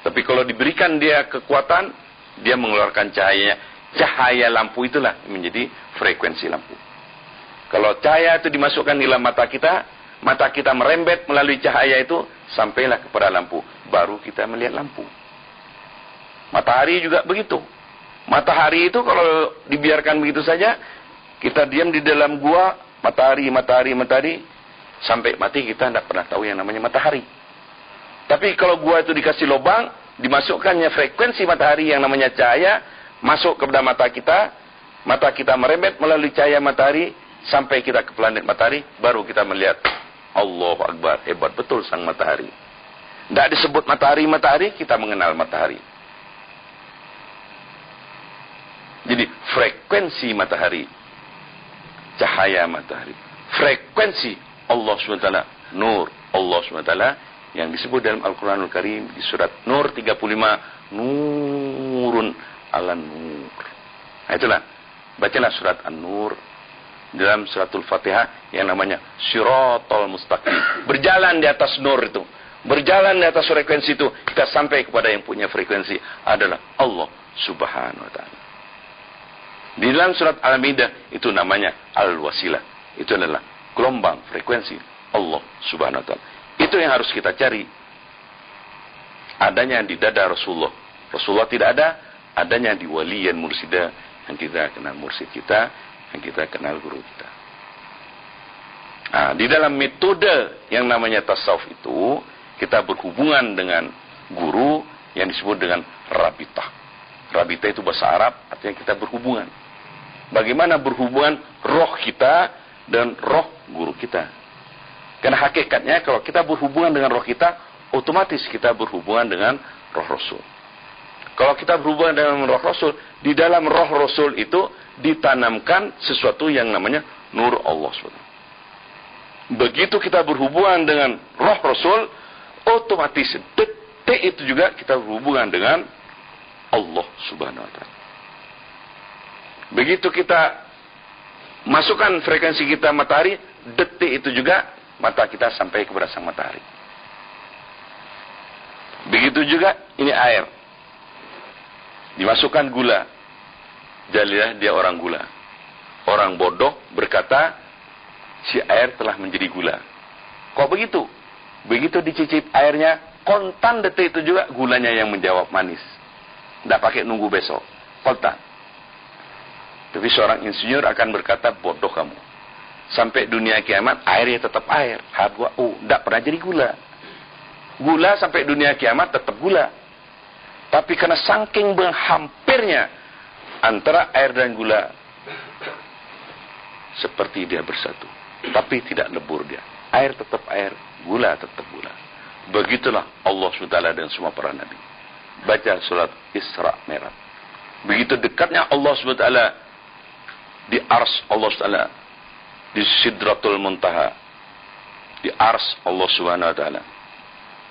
Tapi kalau diberikan dia kekuatan, dia mengeluarkan cahayanya. Cahaya lampu itulah menjadi frekuensi lampu. Kalau cahaya itu dimasukkan di dalam mata kita merembet melalui cahaya itu, sampailah kepada lampu. Baru kita melihat lampu. Matahari juga begitu. Matahari itu kalau dibiarkan begitu saja, kita diam di dalam gua, matahari, sampai mati kita tidak pernah tahu yang namanya matahari. Tapi kalau gua itu dikasih lubang, dimasukkannya frekuensi matahari yang namanya cahaya, masuk kepada mata kita merembet melalui cahaya matahari, sampai kita ke planet matahari, baru kita melihat, Allahu Akbar, hebat betul sang matahari. Tidak disebut matahari, kita mengenal matahari. Jadi frekuensi matahari, cahaya matahari, frekuensi Allah SWT, nur Allah SWT, yang disebut dalam Al-Quranul Karim di surat Nur 35, nurun ala nur. Nah itulah, bacalah surat An-Nur dalam suratul Fatihah yang namanya Siratal Mustaqim. Berjalan di atas nur itu, berjalan di atas frekuensi itu, kita sampai kepada yang punya frekuensi adalah Allah Subhanahu wa Ta'ala. Di dalam surat Al-Maidah itu namanya Al-Wasilah. Itu adalah gelombang frekuensi Allah Subhanahu wa Ta'ala. Itu yang harus kita cari. Adanya di dada Rasulullah. Rasulullah tidak ada, adanya di waliyan mursidah, yang kita kenal mursid kita, yang kita kenal guru kita. Nah, di dalam metode yang namanya tasawuf itu, kita berhubungan dengan guru yang disebut dengan rabitah. Rabitah itu bahasa Arab, artinya kita berhubungan. Bagaimana berhubungan roh kita dan roh guru kita. Karena hakikatnya kalau kita berhubungan dengan roh kita, otomatis kita berhubungan dengan roh Rasul. Kalau kita berhubungan dengan roh Rasul, di dalam roh Rasul itu ditanamkan sesuatu yang namanya nur Allah SWT. Begitu kita berhubungan dengan roh Rasul, otomatis detik itu juga kita berhubungan dengan Allah Subhanahu wa taala. Begitu kita masukkan frekuensi kita matahari, detik itu juga mata kita sampai kepada sang matahari. Begitu juga ini air. Dimasukkan gula. Jadilah dia orang gula. Orang bodoh berkata, si air telah menjadi gula. Kok begitu? Begitu dicicip airnya, kontan detik itu juga gulanya yang menjawab manis. Tidak pakai nunggu besok. Kontan. Tapi seorang insinyur akan berkata, bodoh kamu. Sampai dunia kiamat, airnya tetap air. H2O. Tidak pernah jadi gula. Gula sampai dunia kiamat tetap gula. Tapi karena saking hampirnya antara air dan gula, seperti dia bersatu. Tapi tidak lebur dia. Air tetap air, gula tetap gula. Begitulah Allah SWT dan semua para nabi. Baca surat Isra Mi'raj. Begitu dekatnya Allah SWT di ars Allah SWT, di Sidratul Muntaha, di ars Allah SWT.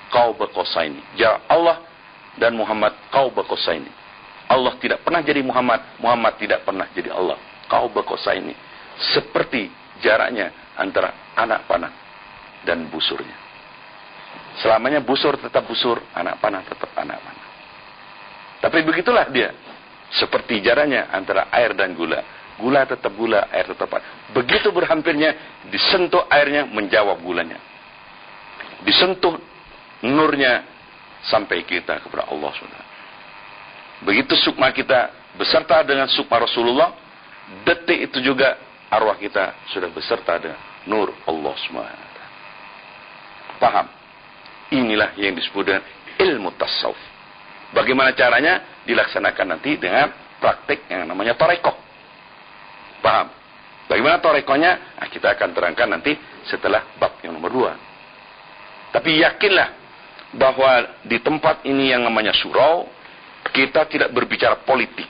Kau berkosaini. Jarak Allah dan Muhammad kau berkosaini. Allah tidak pernah jadi Muhammad, Muhammad tidak pernah jadi Allah. Kau berkosaini. Seperti jaraknya antara anak panah dan busurnya. Selamanya busur tetap busur, anak panah tetap anak panah. Tapi begitulah dia. Seperti jaraknya antara air dan gula. Gula tetap gula, air tetap air. Begitu berhampirnya, disentuh airnya, menjawab gulanya. Disentuh nurnya, sampai kita kepada Allah SWT. Begitu sukma kita beserta dengan sukma Rasulullah, detik itu juga arwah kita sudah beserta dengan nur Allah SWT. Paham? Inilah yang disebut dengan ilmu tasawuf. Bagaimana caranya? Dilaksanakan nanti dengan praktik yang namanya tarekoh. Paham? Bagaimana tarekohnya? Nah, kita akan terangkan nanti setelah bab yang nomor 2. Tapi yakinlah bahwa di tempat ini yang namanya surau, kita tidak berbicara politik.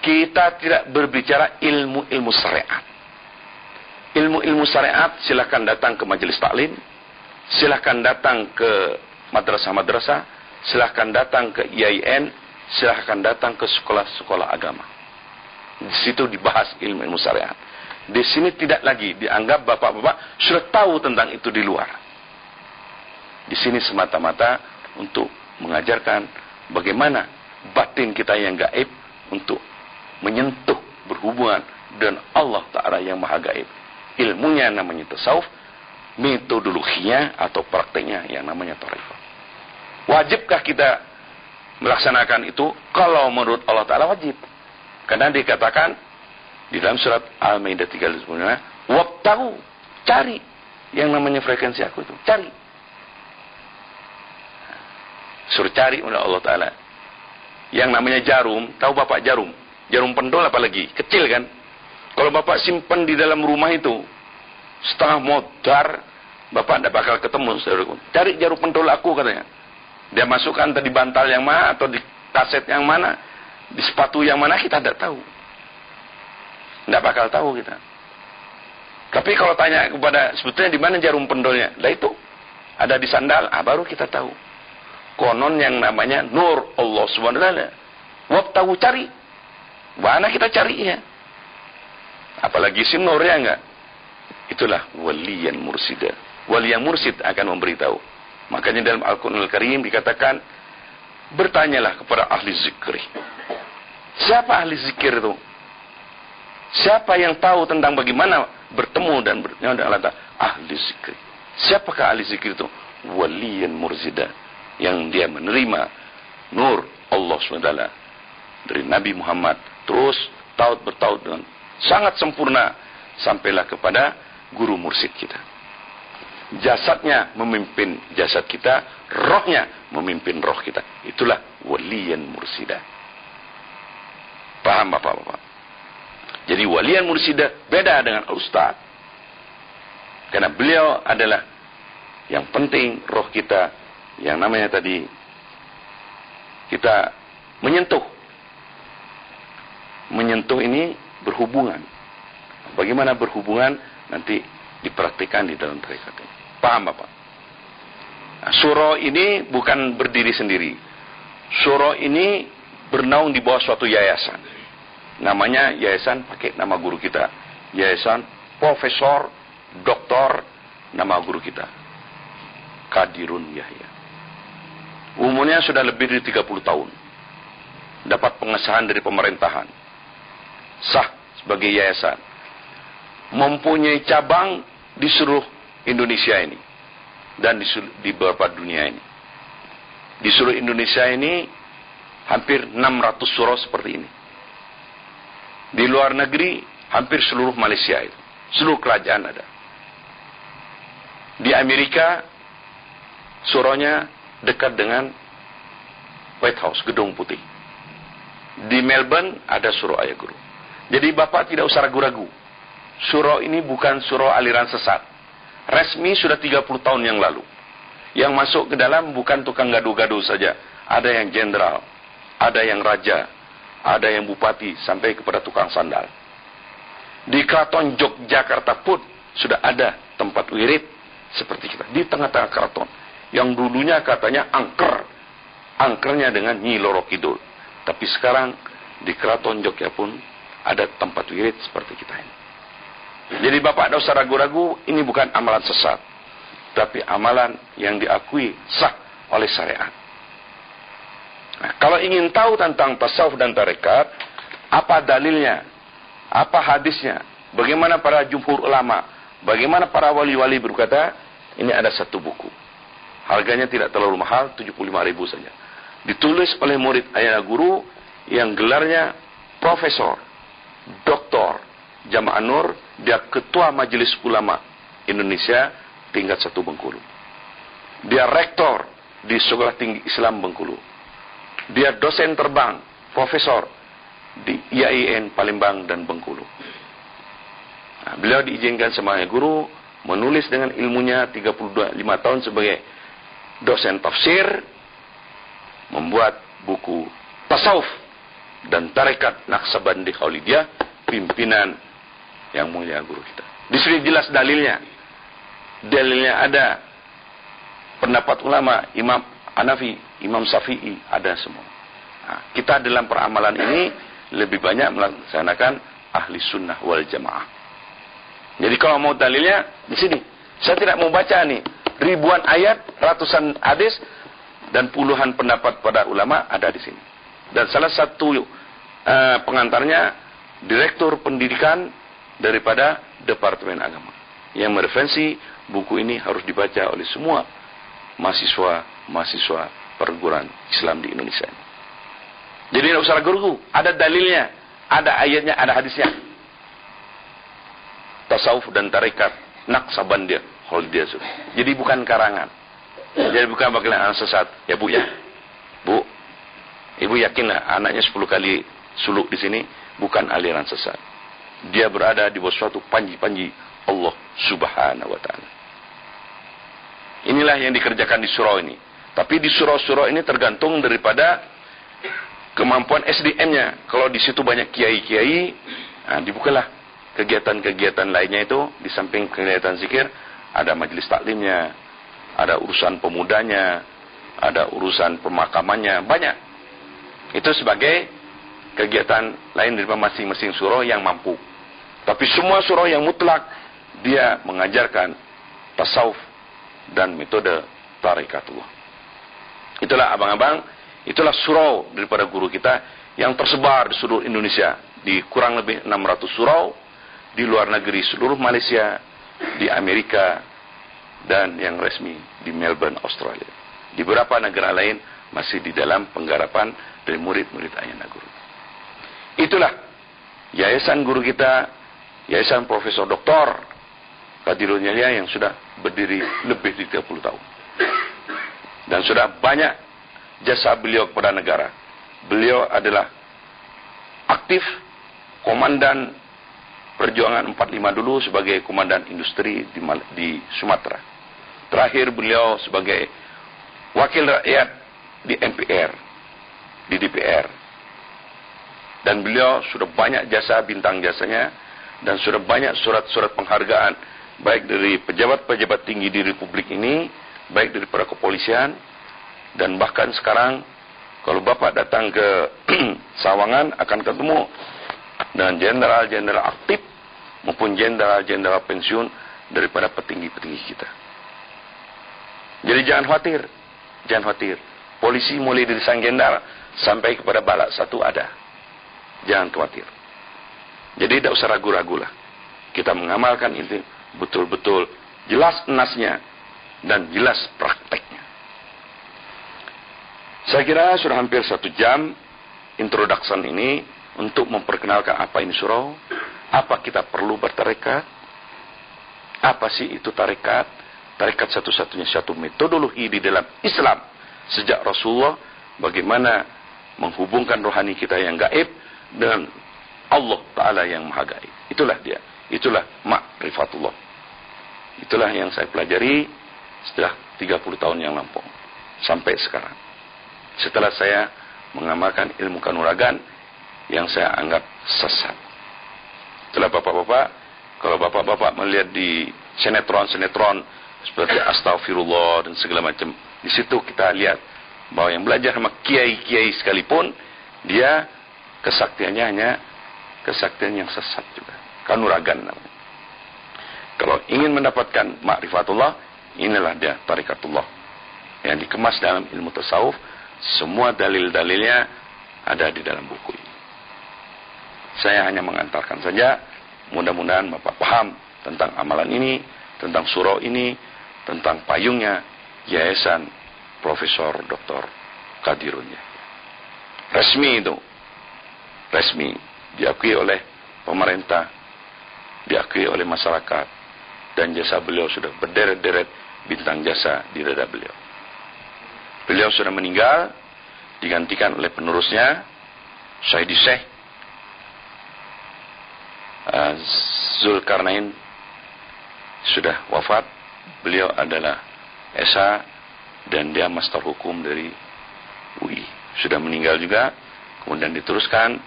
Kita tidak berbicara ilmu-ilmu syariat. Ilmu-ilmu syariat silakan datang ke majelis taklim, silakan datang ke madrasah-madrasah, silakan datang ke IAIN, silakan datang ke sekolah-sekolah agama. Di situ dibahas ilmu-ilmu syariat. Di sini tidak lagi dianggap bapak-bapak sudah tahu tentang itu di luar. Di sini semata-mata untuk mengajarkan bagaimana batin kita yang gaib untuk menyentuh berhubungan dengan Allah Ta'ala yang maha gaib. Ilmunya namanya tasawuf, metodologinya atau prakteknya yang namanya tarekat. Wajibkah kita melaksanakan itu? Kalau menurut Allah Ta'ala wajib. Karena dikatakan di dalam surat Al-Maidah 35, wabtahu, cari yang namanya frekuensi aku itu, cari. Suruh cari oleh Allah Ta'ala. Yang namanya jarum, tahu bapak jarum? Jarum pendol apalagi, kecil kan? Kalau bapak simpan di dalam rumah itu, setengah modar, bapak tidak bakal ketemu. Saudaraku. Cari jarum pendol aku katanya. Dia masukkan di bantal yang mana, atau di kaset yang mana, di sepatu yang mana, kita tidak tahu. Tidak bakal tahu kita. Tapi kalau tanya kepada, sebetulnya di mana jarum pendolnya? Lah itu, ada di sandal, baru kita tahu. Konon yang namanya nur Allah Subhanahu wa taala. Wabtahu, cari. Mana kita cari ya? Apalagi si nurnya enggak. Itulah waliyan mursida. Wali yang mursid akan memberitahu. Makanya dalam Al-Qur'anul Karim dikatakan, bertanyalah kepada ahli zikri. Siapa ahli zikir itu? Siapa yang tahu tentang bagaimana bertemu dan bernyawa dengan Allah? Ahli zikri. Siapakah ahli zikir itu? Waliyan mursida. Yang dia menerima nur Allah SWT dari Nabi Muhammad, terus taut bertaut dengan sangat sempurna sampailah kepada guru mursyid kita. Jasadnya memimpin jasad kita, rohnya memimpin roh kita. Itulah waliyan mursida. Paham bapak-bapak? Jadi waliyan mursida beda dengan ustaz. Karena beliau adalah yang penting roh kita, yang namanya tadi kita menyentuh. Menyentuh ini berhubungan. Bagaimana berhubungan nanti dipraktikkan di dalam tarekat ini. Paham Bapak? Nah, surau ini bukan berdiri sendiri. Surau ini bernaung di bawah suatu yayasan. Namanya yayasan, pakai nama guru kita, Yayasan Profesor Doktor, nama guru kita, Qadirun Yahya. Umurnya sudah lebih dari 30 tahun. Dapat pengesahan dari pemerintahan. Sah sebagai yayasan. Mempunyai cabang di seluruh Indonesia ini. Dan di beberapa dunia ini. Di seluruh Indonesia ini hampir 600 surau seperti ini. Di luar negeri hampir seluruh Malaysia itu. Seluruh kerajaan ada. Di Amerika suraunya dekat dengan White House, Gedung Putih. Di Melbourne ada surau Ayah Guru. Jadi Bapak tidak usah ragu-ragu. Surau ini bukan surau aliran sesat. Resmi sudah 30 tahun yang lalu. Yang masuk ke dalam bukan tukang gaduh-gaduh saja. Ada yang jenderal, ada yang raja, ada yang bupati, sampai kepada tukang sandal. Di Keraton Yogyakarta pun sudah ada tempat wirid seperti kita. Di tengah-tengah keraton. Yang dulunya katanya angker. Angkernya dengan Nyi Loro Kidul. Tapi sekarang di Keraton Jogja pun ada tempat wirid seperti kita ini. Jadi Bapak tidak usah ragu-ragu, ini bukan amalan sesat. Tapi amalan yang diakui sah oleh syariat. Nah, kalau ingin tahu tentang tasawuf dan tarekat, apa dalilnya? Apa hadisnya? Bagaimana para jumhur ulama? Bagaimana para wali-wali berkata? Ini ada satu buku. Harganya tidak terlalu mahal, 75.000 saja. Ditulis oleh murid Ayah Guru yang gelarnya Profesor Doktor Jamaah Nur. Dia Ketua Majelis Ulama Indonesia tingkat 1 Bengkulu. Dia rektor di Sekolah Tinggi Islam Bengkulu. Dia dosen terbang, profesor di IAIN Palembang dan Bengkulu. Nah, beliau diizinkan sama Ayah Guru menulis dengan ilmunya 35 tahun sebagai dosen tafsir, membuat buku tasawuf dan tarekat Naqsabandi Khaulidiyah, pimpinan yang mulia guru kita. Di sini jelas dalilnya. Dalilnya ada. Pendapat ulama, Imam Hanafi, Imam Syafi'i, ada semua. Nah, kita dalam peramalan ini lebih banyak melaksanakan ahli sunnah wal jamaah. Jadi kalau mau dalilnya, di sini. Saya tidak mau baca nih. Ribuan ayat, ratusan hadis, dan puluhan pendapat pada ulama ada di sini. Dan salah satu pengantarnya Direktur Pendidikan daripada Departemen Agama yang mereferensi buku ini harus dibaca oleh semua mahasiswa perguruan Islam di Indonesia. Jadi tidak usah ragu-ragu, ada dalilnya, ada ayatnya, ada hadisnya. Tasawuf dan tarekat Naqsabandi Khaulidiyah. Jadi bukan karangan. Jadi bukan bakalan sesat. Ya Bu ya. Bu, Ibu yakin anaknya 10 kali suluk di sini bukan aliran sesat. Dia berada di bawah suatu panji-panji Allah Subhanahu wa taala. Inilah yang dikerjakan di surau ini. Tapi di surau-surau ini tergantung daripada kemampuan SDM-nya. Kalau di situ banyak kiai-kiai, nah dibukalah kegiatan-kegiatan lainnya itu. Di samping kegiatan zikir, ada majelis taklimnya, ada urusan pemudanya, ada urusan pemakamannya, banyak. Itu sebagai kegiatan lain dari masing-masing surau yang mampu. Tapi semua surau yang mutlak, dia mengajarkan tasawuf dan metode tarekatullah. Itulah abang-abang, itulah surau daripada guru kita yang tersebar di seluruh Indonesia. Di kurang lebih 600 surau, di luar negeri seluruh Malaysia, di Amerika, dan yang resmi di Melbourne, Australia. Di beberapa negara lain masih di dalam penggarapan dari murid-murid Ayah Guru. Itulah yayasan guru kita, Yayasan Profesor Doktor Qadirun Yahya yang sudah berdiri lebih dari 30 tahun. Dan sudah banyak jasa beliau kepada negara. Beliau adalah aktif komandan perjuangan 45 dulu sebagai komandan industri di Sumatera. Terakhir beliau sebagai wakil rakyat di MPR, di DPR. Dan beliau sudah banyak jasa bintang jasanya dan sudah banyak surat-surat penghargaan baik dari pejabat-pejabat tinggi di Republik ini, baik dari para kepolisian dan bahkan sekarang Kalau Bapak datang ke Sawangan akan ketemu dengan jenderal-jenderal aktif maupun jenderal-jenderal pensiun daripada petinggi-petinggi kita. Jadi jangan khawatir. Jangan khawatir. Polisi mulai dari sang jenderal sampai kepada balak satu ada. Jangan khawatir. Jadi tidak usah ragu-ragu lah. Kita mengamalkan itu betul-betul jelas nasnya dan jelas prakteknya. Saya kira sudah hampir 1 jam introduction ini untuk memperkenalkan apa ini surau, apa kita perlu bertarekat, apa sih itu tarekat. Tarekat satu-satunya satu metodologi di dalam Islam sejak Rasulullah, bagaimana menghubungkan rohani kita yang gaib dengan Allah Ta'ala yang maha gaib. Itulah dia. Itulah ma'rifatullah. Itulah yang saya pelajari setelah 30 tahun yang lampau. Sampai sekarang. Setelah saya mengamalkan ilmu kanuragan yang saya anggap sesat. Itulah bapak-bapak. Kalau bapak-bapak melihat di sinetron-sinetron seperti Astagfirullah dan segala macam, di situ kita lihat bahwa yang belajar sama kiai-kiai sekalipun, dia kesaktiannya hanya kesaktian yang sesat juga. Kanuragan namanya. Kalau ingin mendapatkan ma'rifatullah, inilah dia tarikatullah. Yang dikemas dalam ilmu tasawuf, semua dalil-dalilnya ada di dalam buku ini. Saya hanya mengantarkan saja, mudah-mudahan Bapak paham tentang amalan ini, tentang surau ini, tentang payungnya Yayasan Profesor Dr. Qadirun. Resmi itu. Resmi. Diakui oleh pemerintah, diakui oleh masyarakat, dan jasa beliau sudah berderet-deret bintang jasa di dada beliau. Beliau sudah meninggal, digantikan oleh penerusnya, Syahidi Syekh Zulkarnain sudah wafat. Beliau adalah Esa dan dia master hukum dari UI. Sudah meninggal juga, kemudian diteruskan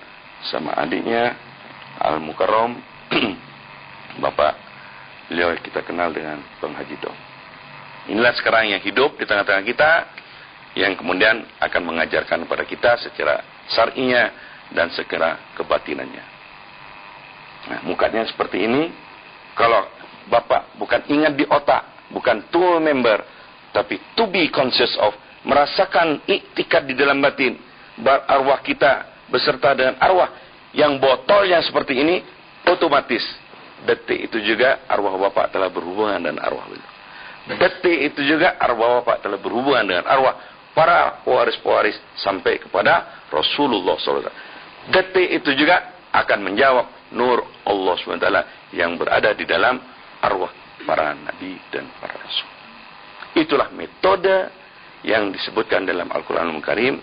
sama adiknya Al-Mukarram Bapak beliau kita kenal dengan Bang Haji Dom. Inilah sekarang yang hidup di tengah-tengah kita, yang kemudian akan mengajarkan kepada kita secara syar'inya dan secara kebatinannya. Nah, mukanya seperti ini. Kalau Bapak bukan ingat di otak, bukan to remember, tapi to be conscious of, merasakan iktikad di dalam batin, arwah kita beserta dengan arwah yang botolnya seperti ini, otomatis detik itu juga arwah Bapak telah berhubungan dengan arwah beliau. Detik itu juga arwah Bapak telah berhubungan dengan arwah para pewaris-pewaris sampai kepada Rasulullah SAW. Detik itu juga akan menjawab nur Allah SWT yang berada di dalam arwah para nabi dan para rasul. Itulah metode yang disebutkan dalam Al-Quranul Karim,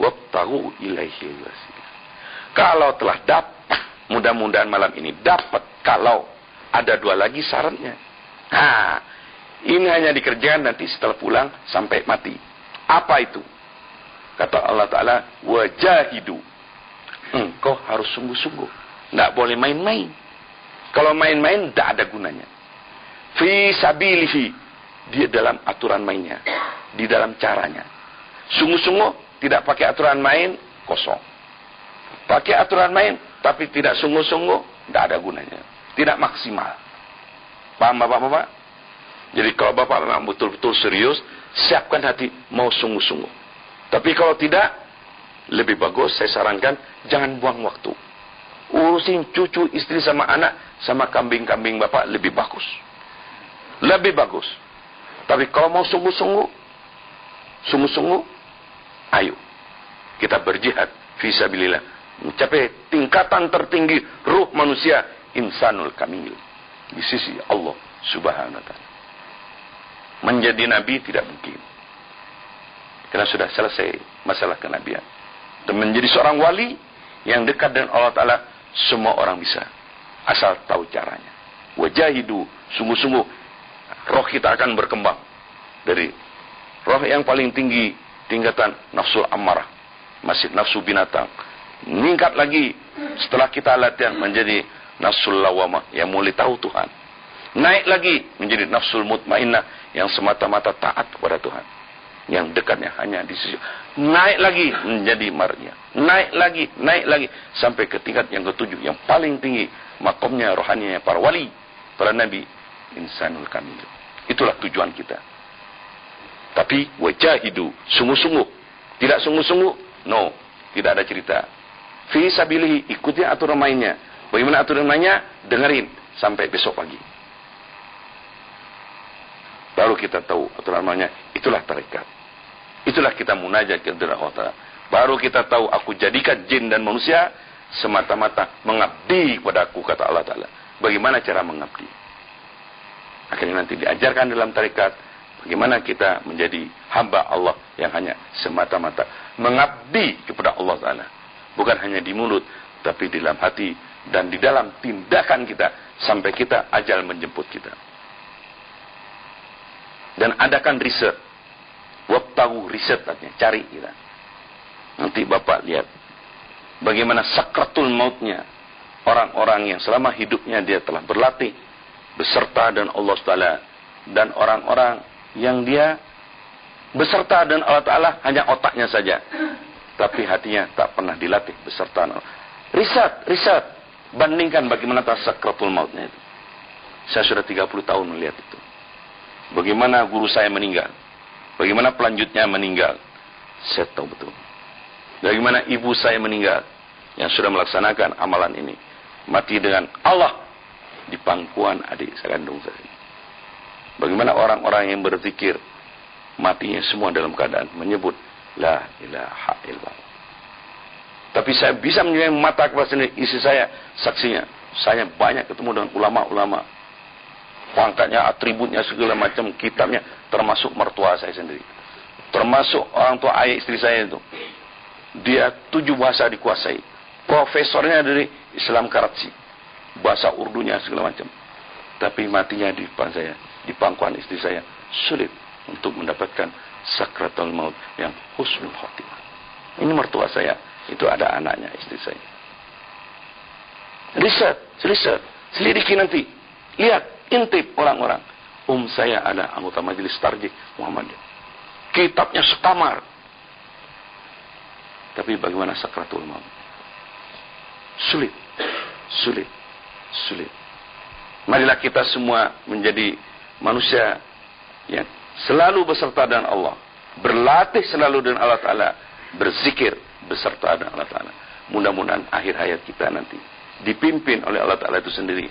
wabtaghu ilaihi wasilah. Kalau telah dapat, mudah-mudahan malam ini dapat. Kalau ada 2 lagi syaratnya. Nah, ini hanya dikerjakan nanti setelah pulang sampai mati. Apa itu? Kata Allah Ta'ala, wajahidu. Engkau harus sungguh-sungguh. Tidak boleh main-main. Kalau main-main, tidak ada gunanya. Fi sabilihi. Dia dalam aturan mainnya. Di dalam caranya. Sungguh-sungguh, tidak pakai aturan main, kosong. Pakai aturan main, tapi tidak sungguh-sungguh, tidak ada gunanya. Tidak maksimal. Paham Bapak-Bapak? Jadi kalau Bapak memang betul-betul serius, siapkan hati, mau sungguh-sungguh. Tapi kalau tidak, lebih bagus saya sarankan, jangan buang waktu. Urusin cucu, istri sama anak, sama kambing-kambing Bapak, lebih bagus. Lebih bagus. Tapi kalau mau sungguh-sungguh, ayo. Kita berjihad, fisabilillah. Mencapai tingkatan tertinggi ruh manusia, insanul kamil. Di sisi Allah Subhanahu wa ta'ala. Menjadi nabi tidak mungkin. Karena sudah selesai masalah kenabian. Dan menjadi seorang wali yang dekat dengan Allah Ta'ala, semua orang bisa. Asal tahu caranya. Wajahidu, sungguh-sungguh, roh kita akan berkembang. Dari roh yang paling tinggi, tingkatan nafsul amarah. Masih nafsu binatang. Meningkat lagi setelah kita latihan menjadi nafsul lawamah, yang mulai tahu Tuhan. Naik lagi menjadi nafsul mutmainnah, yang semata-mata taat kepada Tuhan. Yang dekatnya hanya di sisi. Naik lagi menjadi marja. Naik lagi. Sampai ke tingkat yang ketujuh. Yang paling tinggi. Makomnya, rohaninya para wali. Para nabi. Insanul kamil. Itulah tujuan kita. Tapi wajahidu. Sungguh-sungguh. Tidak sungguh-sungguh. No. Tidak ada cerita. Fi sabilihi. Ikuti aturan mainnya. Bagaimana aturan mainnya? Dengerin. Sampai besok pagi. Baru kita tahu aturan mainnya. Itulah tarekat. Itulah kita munajat kepada Allah Ta'ala. Baru kita tahu aku jadikan jin dan manusia semata-mata mengabdi kepada aku, kata Allah Ta'ala. Bagaimana cara mengabdi? Akhirnya nanti diajarkan dalam tarekat bagaimana kita menjadi hamba Allah yang hanya semata-mata mengabdi kepada Allah Ta'ala. Bukan hanya di mulut, tapi di dalam hati dan di dalam tindakan kita sampai kita ajal menjemput kita. Dan adakan riset. Wabtahu riset artinya, cari kita. Nanti Bapak lihat bagaimana sakratul mautnya orang-orang yang selama hidupnya dia telah berlatih beserta dengan Allah Ta'ala, dan orang-orang yang dia beserta dengan Allah Ta'ala hanya otaknya saja, tapi hatinya tak pernah dilatih beserta Allah. Riset, bandingkan bagaimana sakratul mautnya itu. Saya sudah 30 tahun melihat itu. Bagaimana guru saya meninggal, bagaimana pelanjutnya meninggal, saya tahu betul. Bagaimana ibu saya meninggal yang sudah melaksanakan amalan ini, mati dengan Allah di pangkuan adik saya kandung saya. Bagaimana orang-orang yang berzikir matinya semua dalam keadaan menyebut la ilaha illallah. Tapi saya bisa menyebut mata kepada sendiri, istri saya saksinya. Saya banyak ketemu dengan ulama-ulama, pangkatnya, atributnya, segala macam, kitabnya, termasuk mertua saya sendiri, termasuk orang tua ayah istri saya itu. Dia 7 bahasa dikuasai, profesornya dari Islam Karachi, bahasa Urdunya segala macam. Tapi matinya di depan saya, di pangkuan istri saya, sulit untuk mendapatkan sakratul maut yang husnul khotimah. Ini mertua saya, itu ada anaknya istri saya. Riset, selidiki nanti, lihat, intip orang-orang. Saya ada anggota majelis tarjih Muhammadiyah, kitabnya sekamar. Tapi bagaimana sakratul maut? Sulit. Marilah kita semua menjadi manusia yang selalu beserta dengan Allah, berlatih selalu dengan Allah Ta'ala, berzikir beserta dengan Allah Ta'ala. Mudah-mudahan akhir hayat kita nanti dipimpin oleh Allah Ta'ala itu sendiri.